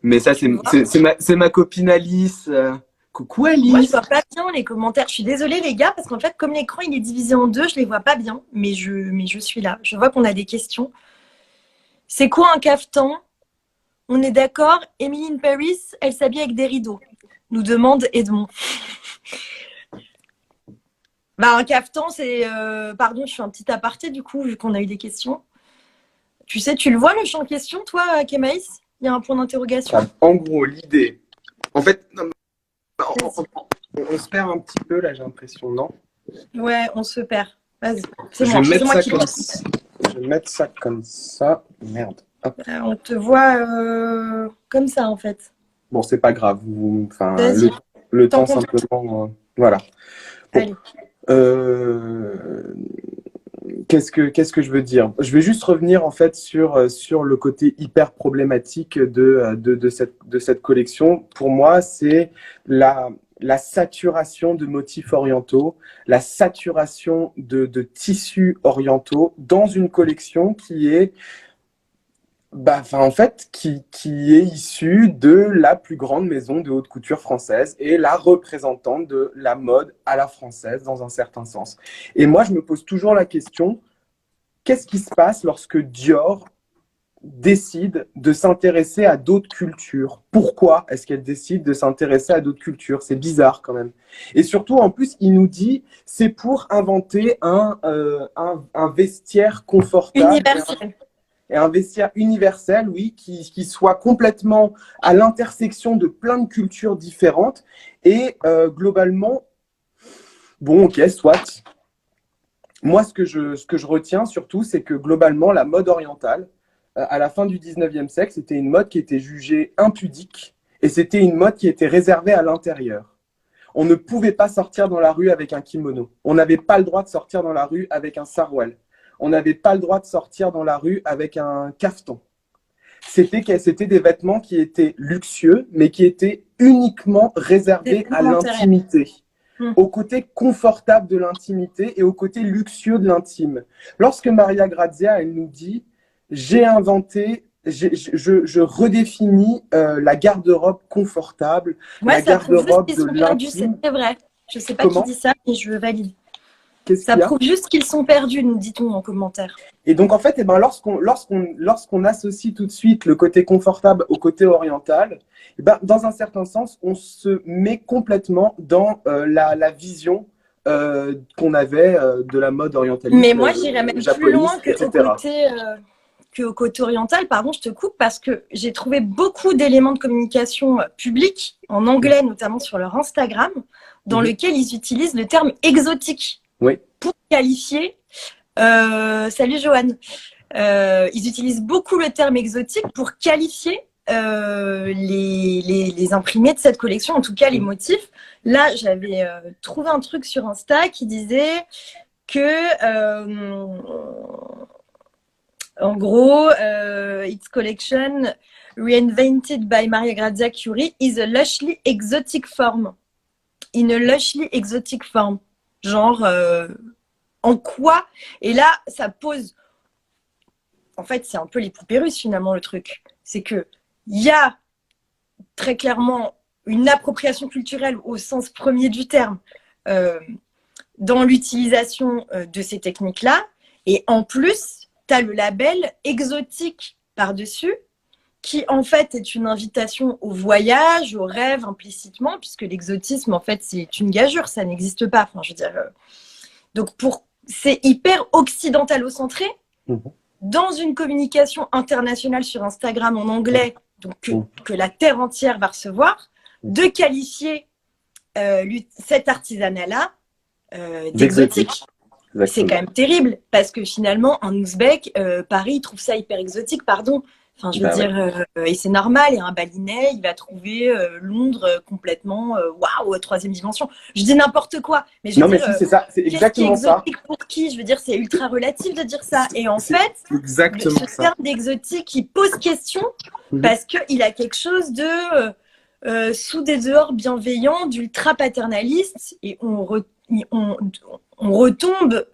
Mais ça, c'est ma copine Alice. Coucou Alice. Moi, je vois pas bien les commentaires. Je suis désolée les gars, parce qu'en fait, comme l'écran il est divisé en deux, je les vois pas bien. Mais je suis là. Je vois qu'on a des questions. C'est quoi un cafetan? On est d'accord, Emily in Paris, elle s'habille avec des rideaux. Nous demande Edmond. Bah, un cafetan, c'est… pardon, je fais un petit aparté du coup, vu qu'on a eu des questions. Tu sais, tu le vois le champ question, toi, Kémaïs? Il y a un point d'interrogation. En gros, l'idée… En fait, on se perd un petit peu, là, j'ai l'impression, non? Ouais, on se perd. Vas-y, c'est moi. Je vais mettre ça comme ça. Merde. On te voit comme ça, en fait. Bon, c'est pas grave. Enfin, le temps, simplement… voilà. Bon. Allez. Qu'est-ce que je veux dire? Je vais juste revenir en fait sur le côté hyper problématique de cette collection. Pour moi, c'est la saturation de motifs orientaux, la saturation de tissus orientaux dans une collection qui est en fait, qui est issue de la plus grande maison de haute couture française et la représentante de la mode à la française dans un certain sens. Et moi, je me pose toujours la question, qu'est-ce qui se passe lorsque Dior décide de s'intéresser à d'autres cultures? Pourquoi est-ce qu'elle décide de s'intéresser à d'autres cultures? C'est bizarre quand même. Et surtout, en plus, il nous dit, c'est pour inventer un vestiaire confortable. Universel. Et un vestiaire universel, oui, qui soit complètement à l'intersection de plein de cultures différentes. Et globalement, bon, ok, soit. moi, ce que je retiens surtout, c'est que globalement, la mode orientale, à la fin du 19e siècle, c'était une mode qui était jugée impudique et c'était une mode qui était réservée à l'intérieur. On ne pouvait pas sortir dans la rue avec un kimono. On n'avait pas le droit de sortir dans la rue avec un sarouel. On n'avait pas le droit de sortir dans la rue avec un caftan. C'était des vêtements qui étaient luxueux, mais qui étaient uniquement réservés à l'intimité, au côté confortable de l'intimité et au côté luxueux de l'intime. Lorsque Maria Grazia, elle nous dit « j'ai inventé, je redéfinis la garde-robe confortable, la garde-robe de l'intime ». C'est vrai. Je ne sais pas Comment qui dit ça, mais je valide. Qu'est-ce Ça qu'il y a prouve juste qu'ils sont perdus, nous dit-on en commentaire. Et donc, en fait, eh ben, lorsqu'on associe tout de suite le côté confortable au côté oriental, eh ben, dans un certain sens, on se met complètement dans la vision qu'on avait de la mode orientaliste. Mais moi, j'irais même plus loin qu'au côté oriental. Pardon, je te coupe parce que j'ai trouvé beaucoup d'éléments de communication publics, en anglais notamment sur leur Instagram, dans lequel ils utilisent le terme exotique. Oui. Pour qualifier, salut Joanne, ils utilisent beaucoup le terme exotique pour qualifier les imprimés de cette collection, en tout cas les motifs. Là, j'avais trouvé un truc sur Insta qui disait que, en gros, its collection reinvented by Maria Grazia Chiuri is a lushly exotic form. In a lushly exotic form. Genre, en quoi? Et là, ça pose... En fait, c'est un peu les poupées russes, finalement, le truc. C'est qu'il y a très clairement une appropriation culturelle au sens premier du terme dans l'utilisation de ces techniques-là. Et en plus, tu as le label exotique par-dessus, qui en fait est une invitation au voyage, au rêve implicitement, puisque l'exotisme, en fait, c'est une gageure, ça n'existe pas. Enfin, je veux dire, donc, c'est hyper occidentalocentré dans une communication internationale sur Instagram en anglais, donc que la terre entière va recevoir, de qualifier cet artisanat-là d'exotique. C'est quand même terrible, parce que finalement, un Ouzbek, Paris, trouve ça hyper exotique, pardon. Enfin, je veux dire, et c'est normal, et un Balinais, il va trouver Londres complètement, waouh, troisième dimension. Je dis n'importe quoi, mais je veux dire, mais si, c'est ça, c'est exactement ça. Pour qui? Je veux dire, c'est ultra relatif de dire ça. Et en fait, ce terme d'exotique, il pose question parce qu'il a quelque chose de sous des dehors bienveillants, d'ultra paternaliste, et on retombe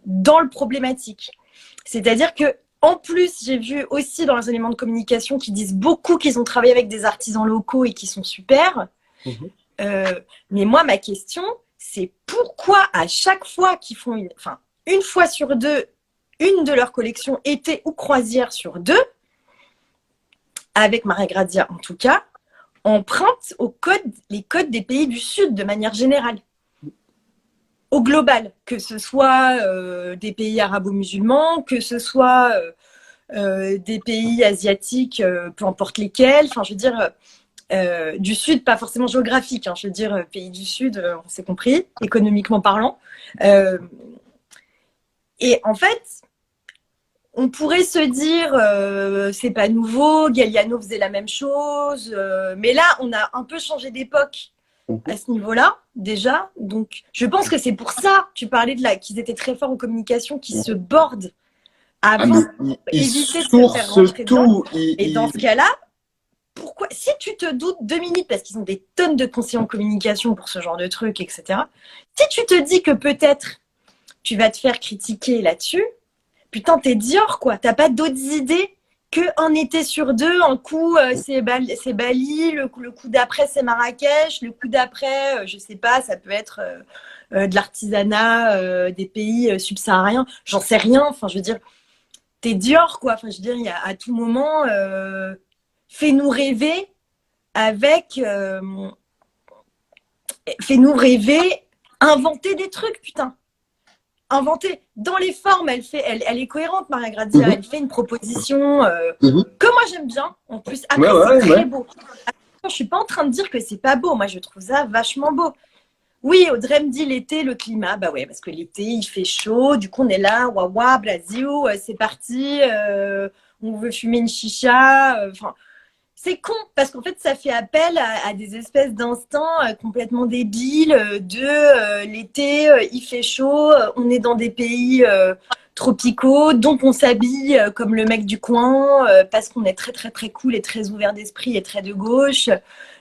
dans le problématique. C'est-à-dire que en plus, j'ai vu aussi dans les éléments de communication qui disent beaucoup qu'ils ont travaillé avec des artisans locaux et qui sont super. Mais moi, ma question, c'est pourquoi à chaque fois qu'ils font une fois sur deux, une de leurs collections, été ou croisière sur deux, avec Maria Grazia en tout cas, empruntent les codes des pays du Sud de manière générale. Au global, que ce soit des pays arabo-musulmans, que ce soit des pays asiatiques, peu importe lesquels, enfin je veux dire du Sud, pas forcément géographique, hein, je veux dire pays du Sud, on s'est compris, économiquement parlant. Et en fait, on pourrait se dire c'est pas nouveau, Galliano faisait la même chose, mais là on a un peu changé d'époque à ce niveau-là, déjà. Donc, je pense que c'est pour ça, tu parlais qu'ils étaient très forts en communication, qu'ils se bordent avant éviter de se faire rentrer dedans. Et dans ce cas-là, pourquoi, si tu te doutes 2 minutes, parce qu'ils ont des tonnes de conseillers en communication pour ce genre de trucs, etc., si tu te dis que peut-être tu vas te faire critiquer là-dessus, putain, t'es Dior, quoi. T'as pas d'autres idées qu'un été sur deux, un coup c'est Bali, le coup d'après c'est Marrakech, le coup d'après, je sais pas, ça peut être de l'artisanat des pays subsahariens, j'en sais rien, enfin je veux dire, t'es Dior quoi, enfin je veux dire, il y a à tout moment, fais-nous rêver avec, fais-nous rêver, inventer des trucs, putain. Inventer dans les formes, elle est cohérente, Maria Grazia. Elle fait une proposition que moi j'aime bien. En plus, après c'est très beau. Je suis pas en train de dire que c'est pas beau. Moi, je trouve ça vachement beau. Oui, Audrey me dit l'été, le climat. Bah ouais, parce que l'été, il fait chaud. Du coup, on est là, wawa, blasio, c'est parti. On veut fumer une chicha. Enfin, c'est con, parce qu'en fait, ça fait appel à des espèces d'instincts complètement débiles l'été, il fait chaud, on est dans des pays tropicaux, donc on s'habille comme le mec du coin, parce qu'on est très, très, très cool et très ouvert d'esprit et très de gauche.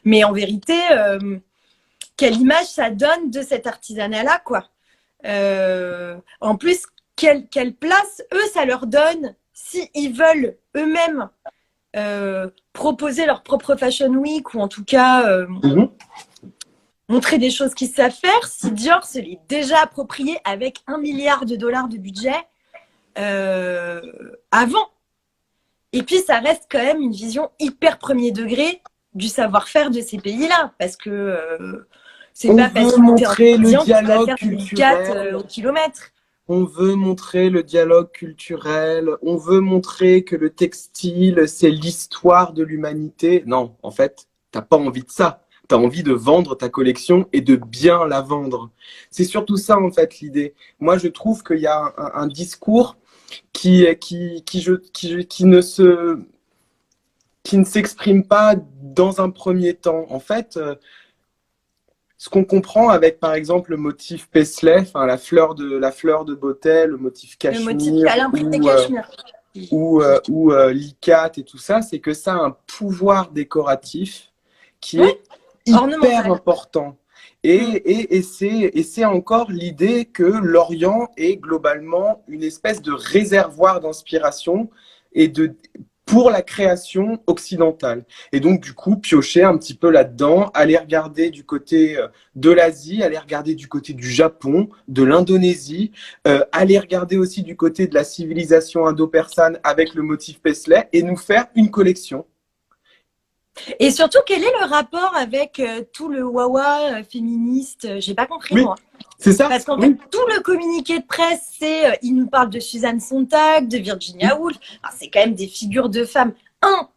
Mais en vérité, quelle image ça donne de cet artisanat-là, quoi. En plus, quelle place, eux, ça leur donne s'ils veulent eux-mêmes proposer leur propre Fashion Week ou en tout cas montrer des choses qu'ils savent faire, si Dior se l'est déjà approprié avec 1 milliard de dollars de budget avant. Et puis, ça reste quand même une vision hyper premier degré du savoir-faire de ces pays-là, parce que c'est pas parce que t'es montrer le indien que tu vas dialogue faire des culturel. au kilomètre. On veut montrer le dialogue culturel, on veut montrer que le textile, c'est l'histoire de l'humanité. Non, en fait, t'as pas envie de ça. T'as envie de vendre ta collection et de bien la vendre. C'est surtout ça, en fait, l'idée. Moi, je trouve qu'il y a un discours qui ne s'exprime pas dans un premier temps. En fait, ce qu'on comprend avec, par exemple, le motif Paisley, enfin, la fleur de beauté, le motif Le motif cachemire à l'imprimer cachemire. ou l'ikat et tout ça, c'est que ça a un pouvoir décoratif qui Oui, est hyper ornemental. important. Et c'est encore l'idée que l'Orient est globalement une espèce de réservoir d'inspiration et pour la création occidentale. Et donc, du coup, piocher un petit peu là-dedans, aller regarder du côté de l'Asie, aller regarder du côté du Japon, de l'Indonésie, aller regarder aussi du côté de la civilisation indo-persane avec le motif Paisley et nous faire une collection. Et surtout, quel est le rapport avec tout le wawa féministe? J'ai pas compris, Oui, moi. c'est ça. Parce qu'en fait, Oui. tout le communiqué de presse, c'est il nous parle de Suzanne Sontag, de Virginia Woolf. Alors, c'est quand même des figures de femmes,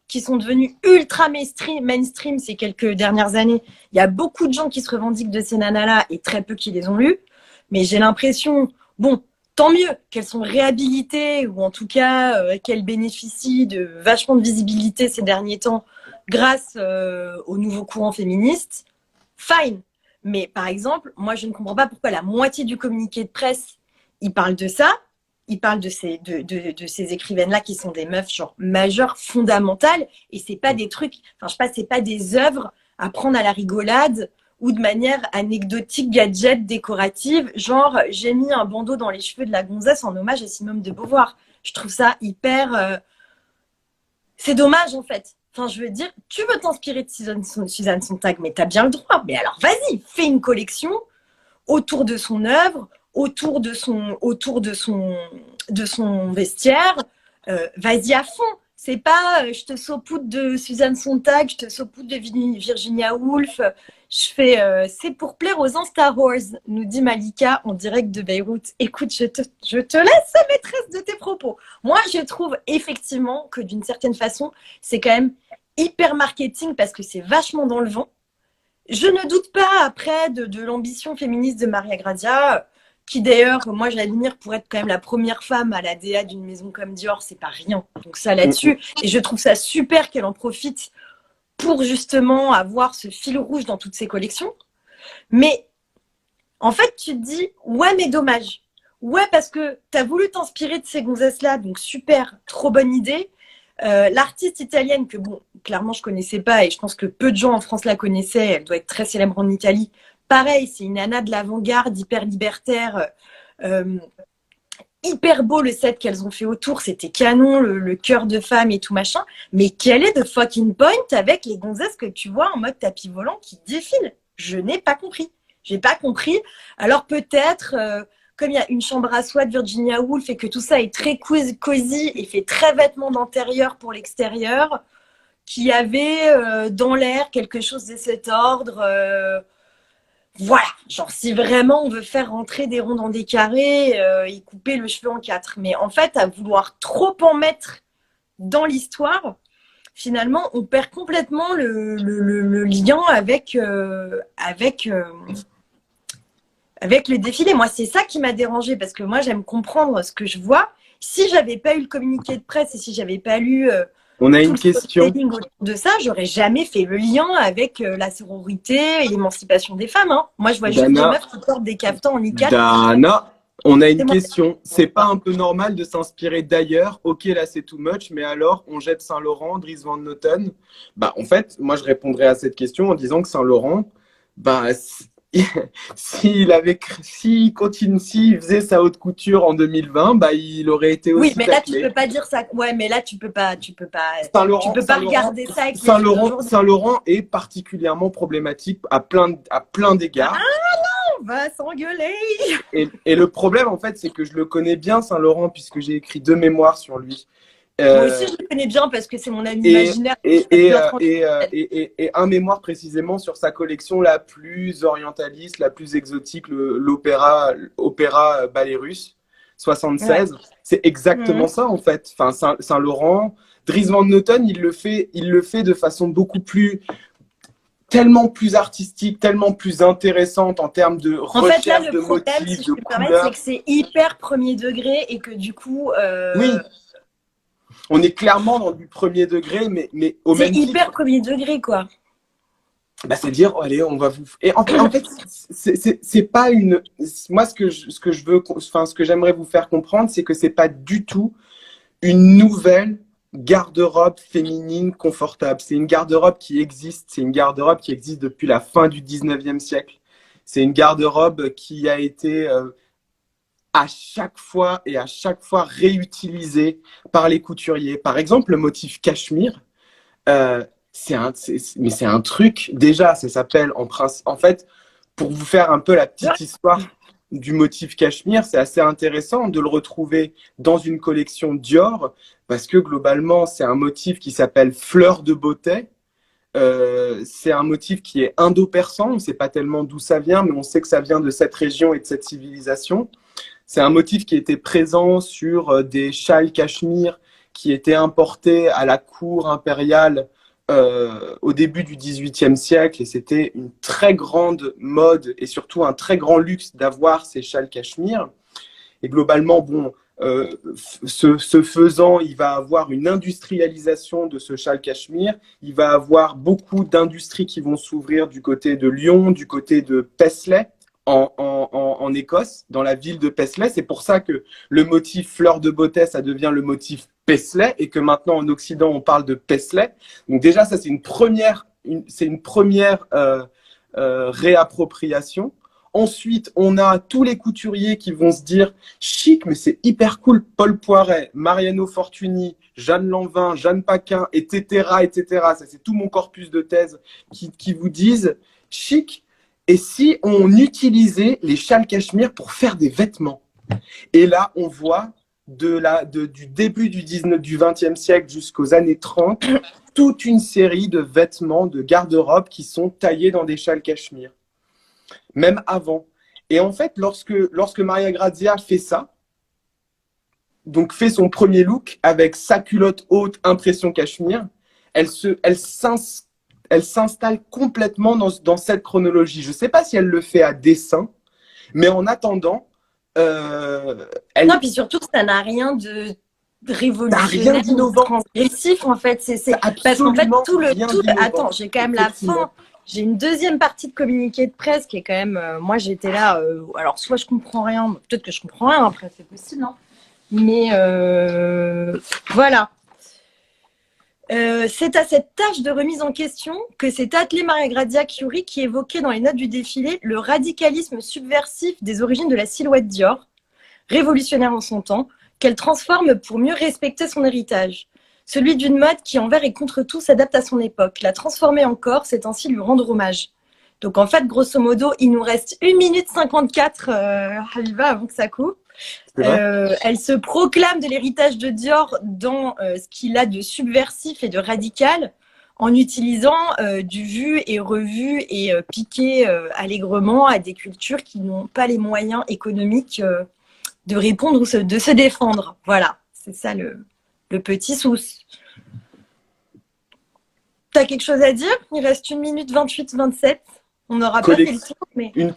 qui sont devenues ultra mainstream ces quelques dernières années. Il y a beaucoup de gens qui se revendiquent de ces nanas-là et très peu qui les ont lues. Mais j'ai l'impression, bon, tant mieux qu'elles sont réhabilitées ou en tout cas qu'elles bénéficient de vachement de visibilité ces derniers temps grâce au nouveau courant féministe. Fine. Mais par exemple, moi, je ne comprends pas pourquoi la moitié du communiqué de presse, il parle de ça. Il parle de ces écrivaines-là qui sont des meufs genre majeures, fondamentales. Et c'est pas des trucs, enfin, je sais pas, c'est pas des œuvres à prendre à la rigolade ou de manière anecdotique, gadget, décorative. Genre, j'ai mis un bandeau dans les cheveux de la gonzesse en hommage à Simone de Beauvoir. Je trouve ça hyper... C'est dommage, en fait. Enfin, je veux dire, tu veux t'inspirer de Suzanne Sontag, mais t'as bien le droit. Mais alors, vas-y, fais une collection autour de son œuvre, autour de son vestiaire. Vas-y à fond. C'est pas je te saupoudre de Suzanne Sontag, je te saupoudre de Virginia Woolf. Je fais c'est pour plaire aux Star Wars, nous dit Malika en direct de Beyrouth. Écoute, je te laisse maîtresse de tes propos. Moi, je trouve effectivement que d'une certaine façon, c'est quand même hyper marketing parce que c'est vachement dans le vent. Je ne doute pas après de l'ambition féministe de Maria Grazia, qui d'ailleurs, moi je l'admire pour être quand même la première femme à la DA d'une maison comme Dior, c'est pas rien. Donc ça là-dessus, et je trouve ça super qu'elle en profite pour justement avoir ce fil rouge dans toutes ses collections. Mais en fait, tu te dis, ouais, mais dommage. Ouais, parce que tu as voulu t'inspirer de ces gonzesses-là, donc super, trop bonne idée. L'artiste italienne que, bon, clairement, je connaissais pas et je pense que peu de gens en France la connaissaient, elle doit être très célèbre en Italie. Pareil, c'est une nana de l'avant-garde, hyper libertaire, hyper beau le set qu'elles ont fait autour, c'était canon, le cœur de femme et tout machin. Mais quel est the fucking point avec les gonzesses que tu vois en mode tapis volant qui défilent? Je n'ai pas compris. J'ai pas compris. Alors peut-être, comme il y a une chambre à soie de Virginia Woolf et que tout ça est très cosy et fait très vêtement d'intérieur pour l'extérieur, qu'il y avait dans l'air quelque chose de cet ordre. Voilà, genre si vraiment on veut faire rentrer des ronds dans des carrés et couper le cheveu en quatre. Mais en fait, à vouloir trop en mettre dans l'histoire, finalement, on perd complètement le lien avec avec le défilé. Moi, c'est ça qui m'a dérangée parce que moi, j'aime comprendre ce que je vois. Si j'avais pas eu le communiqué de presse et si j'avais pas lu On a tout une le question. storytelling autour de ça, j'aurais jamais fait le lien avec la sororité et l'émancipation des femmes. Hein. Moi, je vois juste des Dana, meufs qui portent des cafetans en niqab. Dana, on a une C'est moi. question. C'est pas un peu normal de s'inspirer d'ailleurs? Ok, là c'est too much, mais alors on jette Saint-Laurent, Dries Van Noten? Bah, en fait, moi je répondrais à cette question en disant que Saint-Laurent, bah, s'il faisait sa haute couture en 2020, bah, il aurait été Oui, aussi mais là, tu taclé. peux pas dire ça. Ouais, mais là, tu peux pas Saint-Laurent, regarder ça avec les yeux d'aujourd'hui. Saint-Laurent est particulièrement problématique à plein Ah, d'égards. on va s'engueuler. Et le problème, en fait, c'est que je le connais bien, Saint-Laurent, puisque j'ai écrit 2 mémoires sur lui. Moi Euh, aussi, je le connais bien parce que c'est mon ami et, imaginaire. et, Je et, bien euh, tranquille. et, euh, et- et un mémoire précisément sur sa collection la plus orientaliste, la plus exotique, opéra ballet russe, Ouais. 76. C'est exactement Mhm. ça, en fait. Enfin, Saint-Laurent, Dries Van Noten, il le fait de façon tellement plus artistique, tellement plus intéressante en termes de En fait, là, recherche le de problème, motifs, si je de peux me permettre, c'est couleurs. que c'est hyper premier degré et que du coup, Oui, on est clairement dans du premier degré, mais au c'est même hyper titre, premier degré, quoi. bah, c'est dire, oh, allez, on va vous. Et en fait, c'est pas une. Moi, ce que je veux, enfin, ce que j'aimerais vous faire comprendre, c'est que c'est pas du tout une nouvelle garde-robe féminine confortable. C'est une garde-robe qui existe. C'est une garde-robe qui existe depuis la fin du 19e siècle. C'est une garde-robe qui a été à chaque fois réutilisée par les couturiers. Par exemple, le motif cachemire. Euh, mais c'est un truc, déjà, ça s'appelle en fait, pour vous faire un peu la petite histoire du motif cachemire, c'est assez intéressant de le retrouver dans une collection Dior, parce que globalement, c'est un motif qui s'appelle fleur de beauté. C'est un motif qui est indo-persan, on ne sait pas tellement d'où ça vient, mais on sait que ça vient de cette région et de cette civilisation. C'est un motif qui était présent sur des châles cachemire qui étaient importés à la cour impériale au début du XVIIIe siècle. Et c'était une très grande mode et surtout un très grand luxe d'avoir ces châles cachemire. Et globalement, bon, ce faisant, il va avoir une industrialisation de ce châle cachemire. Il va avoir beaucoup d'industries qui vont s'ouvrir du côté de Lyon, du côté de Paisley, en Écosse, dans la ville de Paisley. C'est pour ça que le motif fleur de beauté, ça devient le motif Paisley et que maintenant en Occident, on parle de Paisley. Donc déjà, ça, c'est une première réappropriation. Ensuite, on a tous les couturiers qui vont se dire chic, mais c'est hyper cool. Paul Poiret, Mariano Fortuny, Jeanne Lanvin, Jeanne Paquin, etc., etc. Ça, c'est tout mon corpus de thèse qui vous disent chic. Et si on utilisait les châles cachemire pour faire des vêtements? Et là, on voit du début du XXe siècle jusqu'aux années 30, toute une série de vêtements, de garde-robe qui sont taillés dans des châles cachemire. Même avant. Et en fait, lorsque Maria Grazia fait ça, donc fait son premier look avec sa culotte haute impression cachemire, elle s'installe complètement dans cette chronologie. Je ne sais pas si elle le fait à dessein, mais en attendant, Non, puis surtout, ça n'a rien de rien révolutionnaire ou de d'innovant. transgressif, en fait. C'est Parce qu'en fait, absolument rien d'innovant. Attends, j'ai quand même la fin. J'ai une deuxième partie de communiqué de presse qui est quand même. Moi, j'étais là. Alors, soit je comprends rien, peut-être que je comprends rien, après, c'est possible. Hein. Mais voilà. C'est à cette tâche de remise en question que s'est attelée Maria Grazia Chiuri qui évoquait dans les notes du défilé le radicalisme subversif des origines de la silhouette Dior, révolutionnaire en son temps, qu'elle transforme pour mieux respecter son héritage. Celui d'une mode qui, envers et contre tout, s'adapte à son époque. La transformer encore, c'est ainsi lui rendre hommage. Donc en fait, grosso modo, il nous reste 1 minute 54, Habiba, avant que ça coupe. Elle se proclame de l'héritage de Dior dans ce qu'il a de subversif et de radical en utilisant du vu et revu et piqué allègrement à des cultures qui n'ont pas les moyens économiques de répondre ou de se défendre. Voilà, c'est ça le petit souci. T'as quelque chose à dire? Il reste 1 minute 28, 27. On n'aura pas fait le tour, mais... Une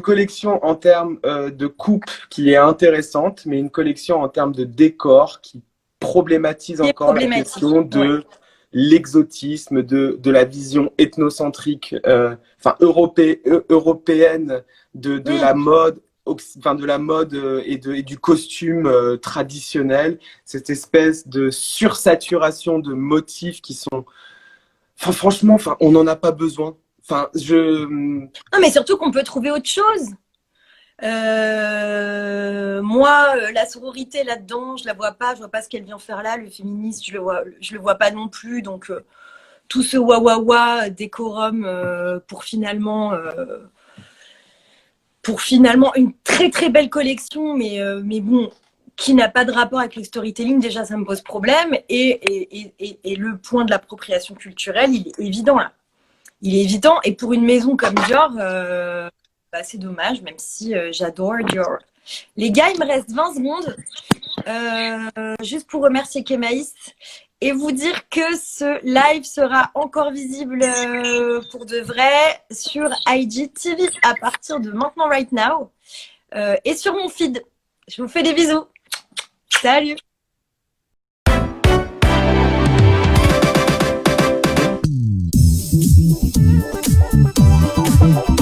collection en termes de coupe qui est intéressante, mais une collection en termes de décor qui problématise encore la question de l'exotisme, de la vision ethnocentrique, européenne de la mode, de la mode et du costume traditionnel, cette espèce de sursaturation de motifs qui sont, franchement, on n'en a pas besoin. Non, mais surtout qu'on peut trouver autre chose. Moi, la sororité là-dedans, je la vois pas. Je vois pas ce qu'elle vient faire là. Le féminisme, je le vois pas non plus. Donc, tout ce wa décorum pour finalement une très très belle collection, mais bon, qui n'a pas de rapport avec le storytelling. Déjà, ça me pose problème. Et le point de l'appropriation culturelle, il est évident là. Il est évident. Et pour une maison comme Dior, c'est dommage, même si j'adore Dior. Les gars, il me reste 20 secondes. Juste pour remercier Kémaïs et vous dire que ce live sera encore visible pour de vrai sur IGTV à partir de maintenant, right now. Et sur mon feed. Je vous fais des bisous. Salut! Thank you.